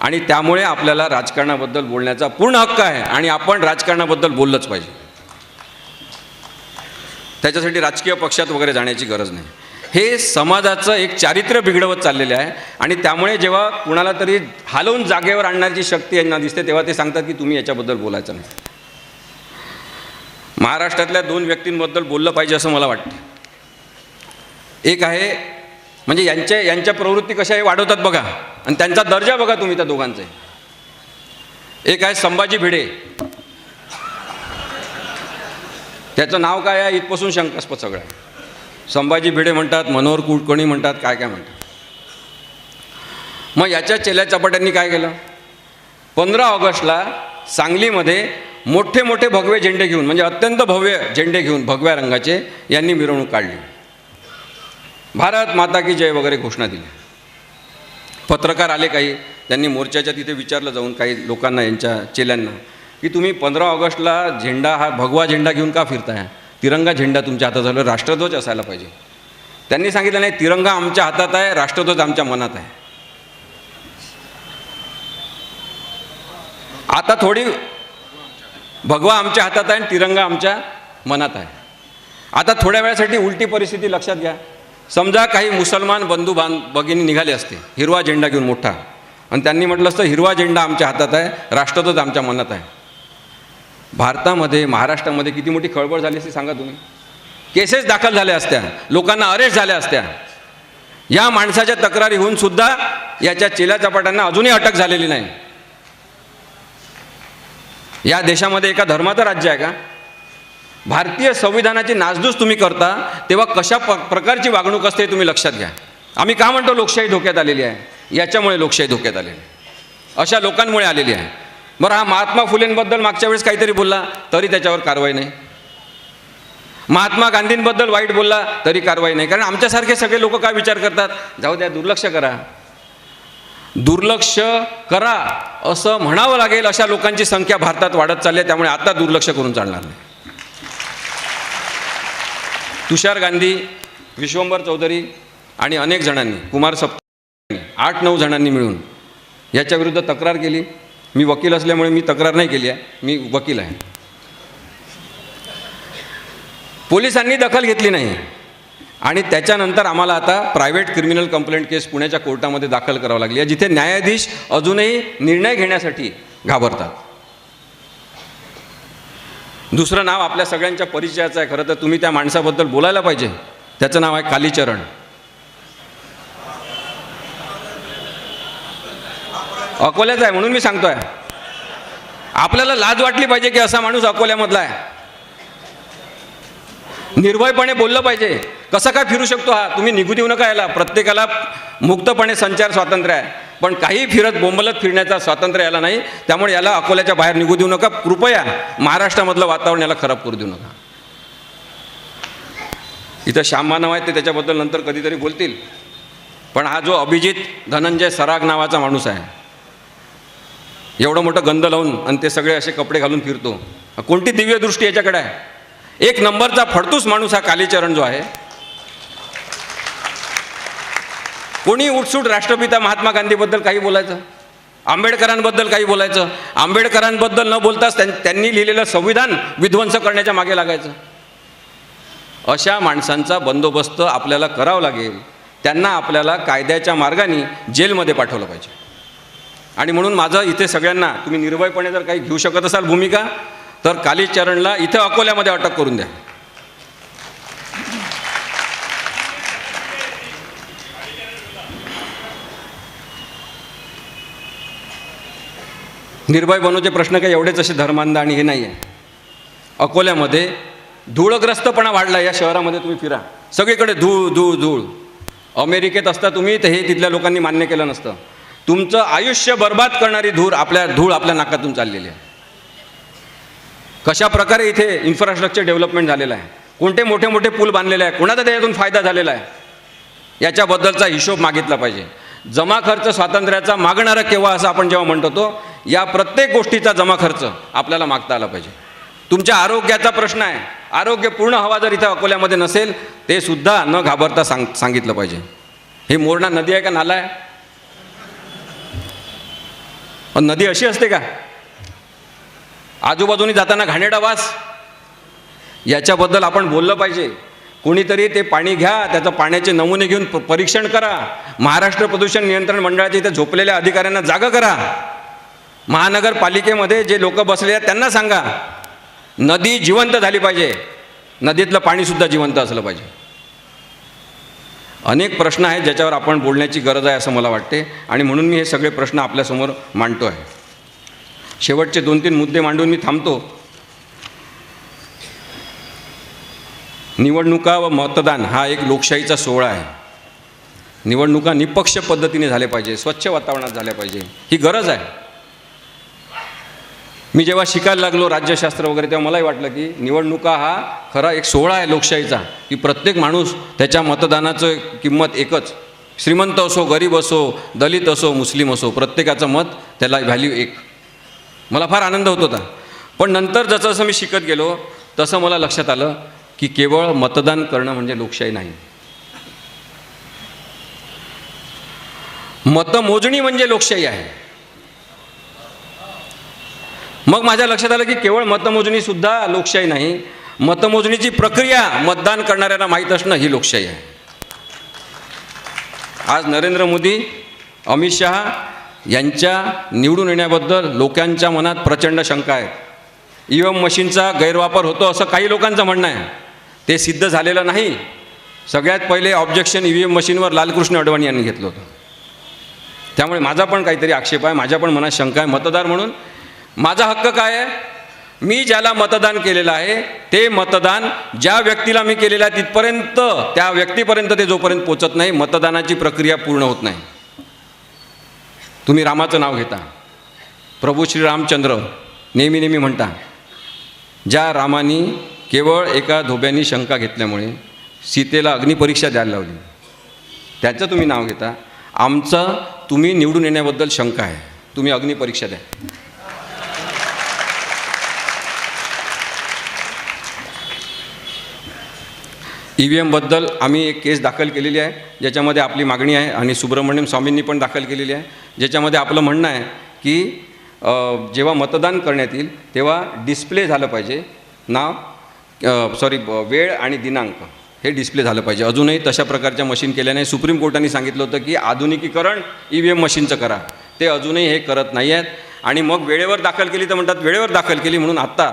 Speaker 1: आणि त्यामुळे आपल्याला राजकारणाबद्दल बोलण्याचा पूर्ण हक्क आहे आणि आपण राजकारणाबद्दल बोललंच पाहिजे. त्याच्यासाठी राजकीय पक्षात वगैरे जाण्याची गरज नाही. हे समाजाचं एक चारित्र्य बिघडवत चाललेलं आहे आणि त्यामुळे जेव्हा कुणाला तरी हलवून जागेवर आणण्याची शक्ती यांना दिसते तेव्हा ते सांगतात की तुम्ही याच्याबद्दल बोलायचं नाही. महाराष्ट्रातल्या 2 व्यक्तींबद्दल बोललं पाहिजे असं मला वाटतं. एक आहे म्हणजे यांच्या प्रवृत्ती कशा हे वाढवतात बघा आणि त्यांचा दर्जा बघा तुम्ही त्या दोघांचे. एक आहे संभाजी भिडे, त्याचं नाव काय आहे इथपासून शंकास्पद सगळं आहे. संभाजी भिडे म्हणतात, मनोहर कुलकर्णी म्हणतात, काय काय म्हणतात. मग याच्या चेल्या चपाट्यांनी काय केलं, 15 ऑगस्टला सांगलीमध्ये मोठे मोठे भगवे झेंडे घेऊन, म्हणजे अत्यंत भव्य झेंडे घेऊन भगव्या रंगाचे यांनी मिरवणूक काढली. भारत माता की जय वगैरे घोषणा दिली. पत्रकार आले काही, त्यांनी मोर्चाच्या तिथे विचारलं जाऊन काही लोकांना, यांच्या चेल्यांना, की तुम्ही 15 ऑगस्टला झेंडा हा भगवा झेंडा घेऊन का फिरताय, तिरंगा झेंडा तुमच्या हातात झाला, राष्ट्रध्वज असायला पाहिजे. त्यांनी सांगितलं नाही, तिरंगा आमच्या हातात आहे, राष्ट्रध्वज आमच्या मनात आहे. आता थोडी भगवा आमच्या हातात आहे आणि तिरंगा आमच्या मनात आहे. आता थोड्या वेळासाठी उलटी परिस्थिती लक्षात घ्या. समजा काही मुसलमान बंधू भगिनी निघाले असते हिरवा झेंडा घेऊन मोठा, आणि त्यांनी म्हटलं असतं हिरवा झेंडा आमच्या हातात आहे, राष्ट्रध्वज आमच्या मनात आहे. भारतामध्ये, महाराष्ट्रामध्ये किती मोठी खळबळ झाली असती सांगा तुम्ही. केसेस दाखल झाल्या असत्या, लोकांना अरेस्ट झाल्या असत्या. या माणसाच्या तक्रारी होऊन सुद्धा याच्या चेल्या चपाट्यांना अजूनही अटक झालेली नाही. या देशामध्ये एका धर्माचं राज्य आहे का? भारतीय संविधानाची नासधूस तुम्ही करता तेव्हा कशा प्रकारची वागणूक असते तुम्ही लक्षात घ्या. आम्ही का म्हणतो लोकशाही धोक्यात आलेली आहे? याच्यामुळे लोकशाही धोक्यात आलेली आहे, अशा लोकांमुळे आलेली आहे. बरं, हा महात्मा फुलेंबद्दल मागच्या वेळेस काहीतरी बोलला तरी त्याच्यावर कारवाई नाही. महात्मा गांधींबद्दल वाईट बोलला तरी कारवाई नाही. कारण आमच्यासारखे सगळे लोक काय विचार करतात, जाऊ द्या, दुर्लक्ष करा. दुर्लक्ष करा असं म्हणावं लागेल, अशा लोकांची संख्या भारतात वाढत चालली आहे. त्यामुळे आता दुर्लक्ष करून चालणार नाही. तुषार गांधी, विश्वंभर चौधरी आणि अनेक जणांनी, कुमार सप्तानी, 8-9 जणांनी मिळून याच्या विरुद्ध तक्रार केली. मी वकील असल्यामुळे मी तक्रार नाही केली आहे, मी वकील आहे. पोलिसांनी दखल घेतली नाही. आणि त्याच्यानंतर आम्हाला आता प्रायव्हेट क्रिमिनल कंप्लेंट केस पुण्याच्या कोर्टामध्ये दाखल करावं लागली आहे, जिथे न्यायाधीश अजूनही निर्णय घेण्यासाठी घाबरतात. दुसरं नाव आपल्या सगळ्यांच्या परिचयाचं आहे. खरं तर तुम्ही त्या माणसाबद्दल बोलायला पाहिजे. त्याचं नाव आहे कालीचरण. अकोल्याचा आहे म्हणून मी सांगतोय. आपल्याला लाज वाटली पाहिजे की असा माणूस अकोल्यामधला आहे. निर्भयपणे बोललं पाहिजे. कसं काय फिरू शकतो हा? तुम्ही निघू देऊ नका याला. प्रत्येकाला मुक्तपणे संचार स्वातंत्र्य आहे, पण काही फिरत बोंबलत फिरण्याचा स्वातंत्र्य याला नाही. त्यामुळे याला अकोल्याच्या बाहेर निघू देऊ नका. कृपया महाराष्ट्रामधलं वातावरण याला खराब करू देऊ नका. इथं श्याम मानव आहे, ते त्याच्याबद्दल नंतर कधीतरी बोलतील. पण हा जो अभिजित धनंजय सराग नावाचा माणूस आहे, एवढं मोठं गंध लावून आणि ते सगळे असे कपडे घालून फिरतो, कोणती दिव्य दृष्टी याच्याकडे आहे? एक नंबरचा फडतूस माणूस हा कालीचरण जो आहे. कोणी उठसूट राष्ट्रपिता महात्मा गांधीबद्दल काही बोलायचं, आंबेडकरांबद्दल काही बोलायचं, आंबेडकरांबद्दल न बोलताच त्यांनी लिहिलेलं संविधान विध्वंस करण्याच्या मागे लागायचं. अशा माणसांचा बंदोबस्त आपल्याला करावा लागेल. त्यांना आपल्याला कायद्याच्या मार्गाने जेलमध्ये पाठवलं पाहिजे. आणि म्हणून माझं इथे सगळ्यांना, तुम्ही निर्भयपणे जर काही घेऊ शकत असाल भूमिका, तर कालीचरणला इथं अकोल्यामध्ये अटक करून द्या. निर्भय बनवचे प्रश्न काही एवढेच असे धर्मांध आणि हे नाही आहे. अकोल्यामध्ये धूळग्रस्तपणा वाढला. या शहरामध्ये तुम्ही फिरा, सगळीकडे धूळ धूळ धूळ. अमेरिकेत असता तुम्ही तर हे तिथल्या लोकांनी मान्य केलं नसतं. तुमचं आयुष्य बर्बाद करणारी धूळ आपल्या नाकातून चाललेली आहे. कशा प्रकारे इथे इन्फ्रास्ट्रक्चर डेव्हलपमेंट झालेलं आहे, कोणते मोठे मोठे पूल बांधलेले आहे, कोणाचा त्याच्यातून फायदा झालेला आहे, याच्याबद्दलचा हिशोब मागितला पाहिजे. जमा खर्च स्वातंत्र्याचा मागणारा केव्हा असं आपण जेव्हा म्हणतो, तो या प्रत्येक गोष्टीचा जमा खर्च आपल्याला मागता आला पाहिजे. तुमच्या आरोग्याचा प्रश्न आहे, आरोग्य पूर्ण हवा जर इथं अकोल्यामध्ये नसेल, ते सुद्धा न घाबरता सांगितलं पाहिजे. हे मोरणा नदी आहे का नाला आहे? नदी अशी असते का? आजूबाजूनी जाताना घाणेरडा वास. याच्याबद्दल आपण बोललं पाहिजे. कोणीतरी ते पाणी घ्या, त्याचं पाण्याचे नमुने घेऊन परीक्षण करा. महाराष्ट्र प्रदूषण नियंत्रण मंडळाच्या इथे झोपलेल्या अधिकाऱ्यांना जागा करा. महानगरपालिकेमध्ये जे लोक बसले आहेत त्यांना सांगा, नदी जिवंत झाली पाहिजे, नदीतलं पाणीसुद्धा जिवंत असलं पाहिजे. अनेक प्रश्न आहेत ज्याच्यावर आपण बोलण्याची गरज आहे असं मला वाटते. आणि म्हणून मी हे सगळे प्रश्न आपल्यासमोर मांडतो आहे. शेवटचे 2-3 मुद्दे मांडून मी थांबतो. निवडणुका व मतदान हा एक लोकशाहीचा सोहळा आहे. निवडणुका निपक्ष पद्धतीने झाल्या पाहिजे, स्वच्छ वातावरणात झाल्या पाहिजे, ही गरज आहे. मी जेव्हा शिकायला लागलो राज्यशास्त्र वगैरे, तेव्हा मलाही वाटलं की निवडणुका हा खरा एक सोहळा आहे लोकशाहीचा, की प्रत्येक माणूस त्याच्या मतदानाचं किंमत एकच. श्रीमंत असो, गरीब असो, दलित असो, मुस्लिम असो, प्रत्येकाचं मत त्याला व्हॅल्यू एक. मला फार आनंद होत होता. पण नंतर जसं जसं मी शिकत गेलो तसं मला लक्षात आलं की केवळ मतदान करणं म्हणजे लोकशाही नाही. मतमोजणी म्हणजे लोकशाही आहे. मग माझ्या लक्षात आलं की केवळ मतमोजणीसुद्धा लोकशाही नाही, मतमोजणीची प्रक्रिया मतदान करणाऱ्यांना माहीत असणं ही लोकशाही आहे. आज नरेंद्र मोदी, अमित शहा यांच्या निवडून येण्याबद्दल लोकांच्या मनात प्रचंड शंका आहे. EVM मशीनचा गैरवापर होतो असं काही लोकांचं म्हणणं आहे. ते सिद्ध झालेलं नाही. सगळ्यात पहिले ऑब्जेक्शन EVM मशीनवर लालकृष्ण अडवाणी यांनी घेतलं होतं. त्यामुळे माझा पण काहीतरी आक्षेप आहे, माझ्या पण मनात शंका आहे. मतदार म्हणून माझा हक्क काय आहे? मी ज्याला मतदान केलेलं आहे ते मतदान ज्या व्यक्तीला मी केलेलं आहे तिथपर्यंत, त्या व्यक्तीपर्यंत ते जोपर्यंत पोचत नाही, मतदानाची प्रक्रिया पूर्ण होत नाही. तुम्ही रामाचं नाव घेता, प्रभू श्रीरामचंद्र नेहमी नेहमी म्हणता. ज्या रामानी केवळ एका धोब्यानी शंका घेतल्यामुळे सीतेला अग्निपरीक्षा द्यायला लावली, त्याचं तुम्ही नाव घेता. आमचं तुम्ही निवडून येण्याबद्दल शंका आहे, तुम्ही अग्निपरीक्षा द्या. EVMबद्दल आम्ही एक केस दाखल केलेली आहे, ज्याच्यामध्ये आपली मागणी आहे, आणि सुब्रमण्यम स्वामींनी पण दाखल केलेली आहे, ज्याच्यामध्ये आपलं म्हणणं आहे की जेव्हा मतदान करण्यात येईल तेव्हा डिस्प्ले झालं पाहिजे नाव, वेळ आणि दिनांक. हे डिस्प्ले झालं पाहिजे. अजूनही तशा प्रकारच्या मशीन केल्या नाही. सुप्रीम कोर्टाने सांगितलं होतं की आधुनिकीकरण EVM मशीनचं करा, ते अजूनही हे करत नाही आहेत. आणि मग वेळेवर दाखल केली तर म्हणतात वेळेवर दाखल केली म्हणून आत्ता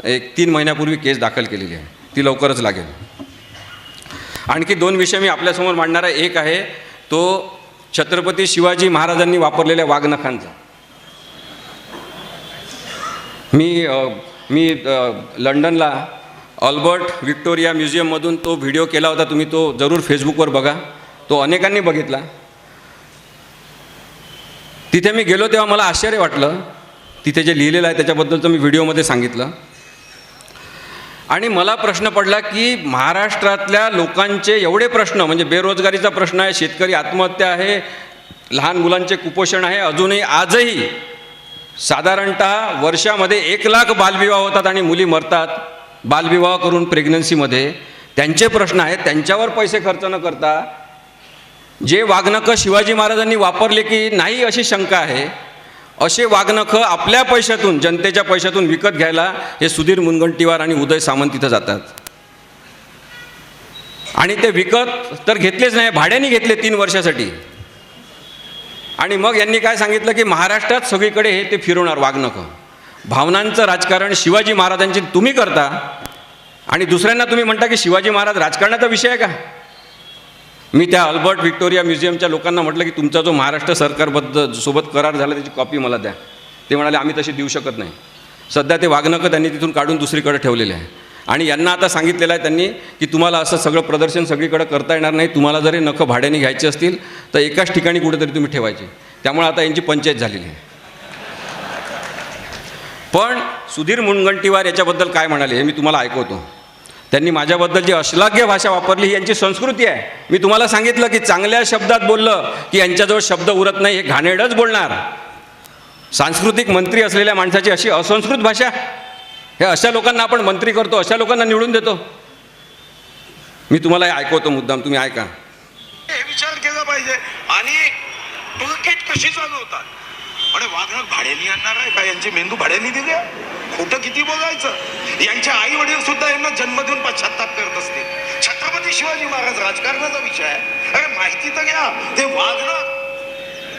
Speaker 1: एक 3 महिन्यापूर्वी केस दाखल केलेली आहे, ती लवकरच लागेल. आणखी 2 विषय मी आपल्यासमोर मांडणार आहे. एक आहे तो छत्रपती शिवाजी महाराजांनी वापरलेल्या वाघनखांचा. मी लंडनला अल्बर्ट व्हिक्टोरिया म्युझियममधून तो व्हिडिओ केला होता, तुम्ही तो जरूर फेसबुकवर बघा, तो अनेकांनी बघितला. तिथे मी गेलो तेव्हा मला आश्चर्य वाटलं, तिथे जे लिहिलेलं आहे त्याच्याबद्दलचं मी व्हिडिओमध्ये सांगितलं. आणि मला प्रश्न पडला की महाराष्ट्रातल्या लोकांचे एवढे प्रश्न, म्हणजे बेरोजगारीचा प्रश्न आहे, शेतकरी आत्महत्या आहे, लहान मुलांचे कुपोषण आहे, अजूनही आजही साधारणतः वर्षामध्ये 1 लाख बालविवाह होतात आणि मुली मरतात बालविवाह करून प्रेग्नन्सीमध्ये. त्यांचे प्रश्न आहेत, त्यांच्यावर पैसे खर्च न करता जे वाघनखं शिवाजी महाराजांनी वापरले की नाही अशी शंका आहे, असे वाघनखं आपल्या पैशातून, जनतेच्या पैशातून विकत घ्यायला हे सुधीर मुनगंटीवार आणि उदय सामंत तिथं जातात. आणि ते विकत तर घेतलेच नाही, भाड्याने घेतले 3 वर्षासाठी. आणि मग यांनी काय सांगितलं की महाराष्ट्रात सगळीकडे हे ते फिरवणार वाघनखं. भावनांचं राजकारण शिवाजी महाराजांची तुम्ही करता आणि दुसऱ्यांना तुम्ही म्हणता की शिवाजी महाराज राजकारणाचा विषय आहे का. मी त्या अल्बर्ट व्हिक्टोरिया म्युझियमच्या लोकांना म्हटलं की तुमचा जो महाराष्ट्र सरकारबद्दल सोबत करार झाला त्याची कॉपी मला द्या. ते म्हणाले आम्ही तशी देऊ शकत नाही. सध्या ते वाघनखं त्यांनी तिथून काढून दुसरीकडे ठेवलेले आहे. आणि यांना आता सांगितलेलं आहे त्यांनी की तुम्हाला असं सगळं प्रदर्शन सगळीकडे करता येणार नाही, तुम्हाला जरी नखं भाड्याने घ्यायची असतील तर एकाच ठिकाणी कुठेतरी तुम्ही ठेवायची. त्यामुळे आता यांची पंचायत झालेली आहे. पण सुधीर मुनगंटीवार याच्याबद्दल काय म्हणाले हे मी तुम्हाला ऐकवतो. त्यांनी माझ्याबद्दल जी अश्लाघ्य भाषा वापरली ही यांची संस्कृती आहे. मी तुम्हाला सांगितलं की चांगल्या शब्दात बोललं की यांच्याजवळ शब्द उरत नाही, हे घाणेरडंच बोलणार. सांस्कृतिक मंत्री असलेल्या माणसाची अशी असंस्कृत भाषा, हे अशा लोकांना आपण मंत्री करतो, अशा लोकांना निवडून देतो. मी तुम्हाला हे ऐकवतो मुद्दाम, तुम्ही ऐका.
Speaker 2: हे विचार केला पाहिजे. आणि टोलगेट कशी चालवतात आणि वाघनख भाड्याने आणणार आहे का, यांचे मेंदू भाड्याने दिले. खोटं किती बोलायचं. यांच्या आई वडील सुद्धा यांना जन्म देऊन पश्चाताप करत असते. छत्रपती शिवाजी महाराज राजकारणाचा विषय आहे. अरे माहिती तर घ्या, ते वाघनख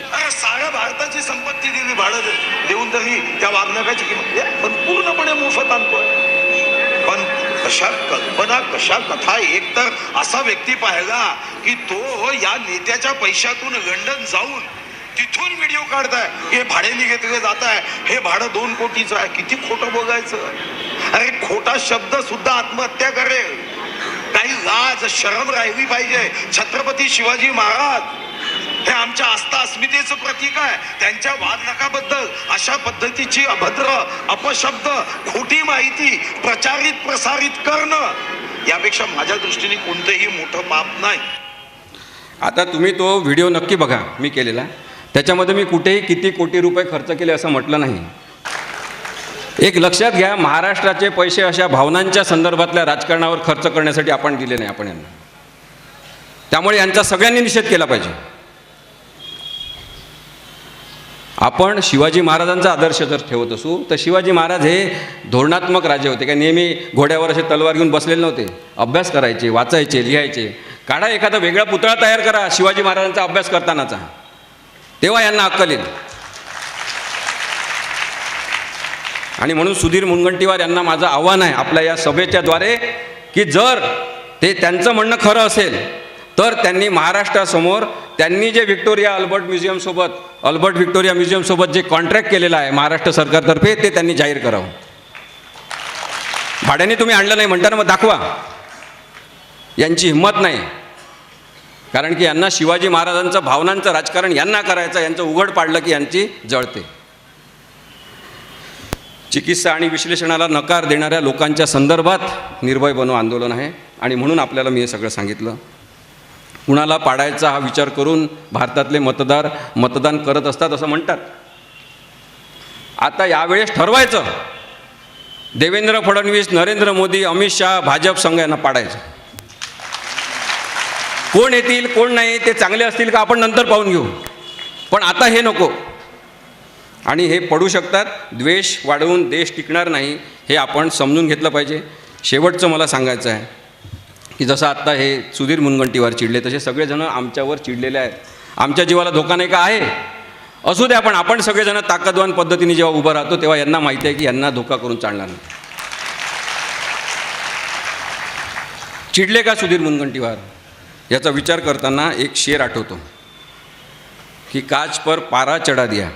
Speaker 2: अरे साऱ्या भारताची संपत्ती दिली भाडं देऊन तरी त्या वाघनखाची किंमत पण पूर्णपणे मोफत आणतोय. पण कशा कल्पना, कशा कथा. एक तर असा व्यक्ती पाहिला की तो या नेत्याच्या पैशातून लंडन जाऊन तिथून व्हिडिओ काढताय, हे भाड्याने घेतले जात आहे, हे भाडं 2 कोटीचं आहे. किती खोटं बोलायचं. अरे खोटा शब्द सुद्धा आत्महत्या करेल. काही लाज शरम राहिली पाहिजे. छत्रपती शिवाजी महाराज हे आमच्या आस्था अस्मितेचं प्रतीक आहे. त्यांच्या वाघनखाबद्दल अशा पद्धतीची अभद्र, अपशब्द, खोटी माहिती प्रचारित प्रसारित करणं यापेक्षा माझ्या दृष्टीने कोणतंही मोठं पाप नाही.
Speaker 1: आता तुम्ही तो व्हिडिओ नक्की बघा मी केलेला. त्याच्यामध्ये मी कुठेही किती कोटी रुपये खर्च केले असं म्हटलं नाही. एक लक्षात घ्या, महाराष्ट्राचे पैसे अशा भावनांच्या संदर्भातल्या राजकारणावर खर्च करण्यासाठी आपण दिले नाही आपण यांना. त्यामुळे यांचा सगळ्यांनी निषेध केला पाहिजे. आपण शिवाजी महाराजांचा आदर्श जर ठेवत असू तर शिवाजी महाराज हे धोरणात्मक राजे होते. काय नेहमी घोड्यावर असे तलवार घेऊन बसलेले नव्हते. अभ्यास करायचे, वाचायचे, लिहायचे. काढा एखादा वेगळा पुतळा तयार करा शिवाजी महाराजांचा अभ्यास करतानाचा, तेव्हा यांना अक्कल येईल. आणि म्हणून सुधीर मुनगंटीवार यांना माझं आव्हान आहे आपल्या या सभेच्या द्वारे की जर ते त्यांचं म्हणणं खरं असेल तर त्यांनी महाराष्ट्रासमोर त्यांनी जे अल्बर्ट व्हिक्टोरिया म्युझियमसोबत जे कॉन्ट्रॅक्ट केलेलं आहे महाराष्ट्र सरकारतर्फे ते त्यांनी जाहीर करावं. भाड्याने तुम्ही आणलं नाही म्हणताना मग दाखवा. यांची हिंमत नाही. कारण की यांना शिवाजी महाराजांचं भावनांचं राजकारण यांना करायचं, यांचं उघड पाडलं की यांची जळते. चिकित्सा आणि विश्लेषणाला नकार देणाऱ्या लोकांच्या संदर्भात निर्भय बनो आंदोलन आहे. आणि म्हणून आपल्याला मी हे सगळं सांगितलं. कुणाला पाडायचा हा विचार करून भारतातले मतदार मतदान करत असतात असं म्हणतात. आता यावेळेस ठरवायचं, देवेंद्र फडणवीस, नरेंद्र मोदी, अमित शहा, भाजप संघ यांना पाडायचं. कोण येतील कोण नाही ते चांगले असतील का आपण नंतर पाहून घेऊ, पण आता हे नको. आणि हे पडू शकतात. द्वेष वाढवून देश टिकणार नाही हे आपण समजून घेतलं पाहिजे. शेवटचं मला सांगायचं आहे, की जसं आत्ता हे सुधीर मुनगंटीवार चिडले तसे सगळेजण आमच्यावर चिडलेले आहेत. आमच्या जीवाला धोका नाही का आहे? असू द्या, पण आपण सगळेजण ताकदवान पद्धतीने जेव्हा उभं राहतो तेव्हा यांना माहिती आहे की यांना धोका करून चालणार नाही. चिडले का सुधीर मुनगंटीवार? याचा विचार करताना एक शेर आठवतो कि कांच पर पारा चढ़ा दिया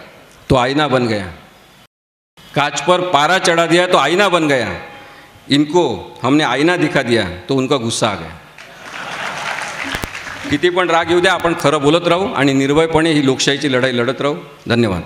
Speaker 1: तो आईना बन गया, कांच पर पारा चढ़ा दिया तो आईना बन गया, इनको हमने आईना दिखा दिया तो उनका गुस्सा आ गया. किती पण राग येऊ द्या, आपण खरं बोलत राहू आणि निर्भयपणे ही लोकशाहीची लढाई लढत राहू. धन्यवाद.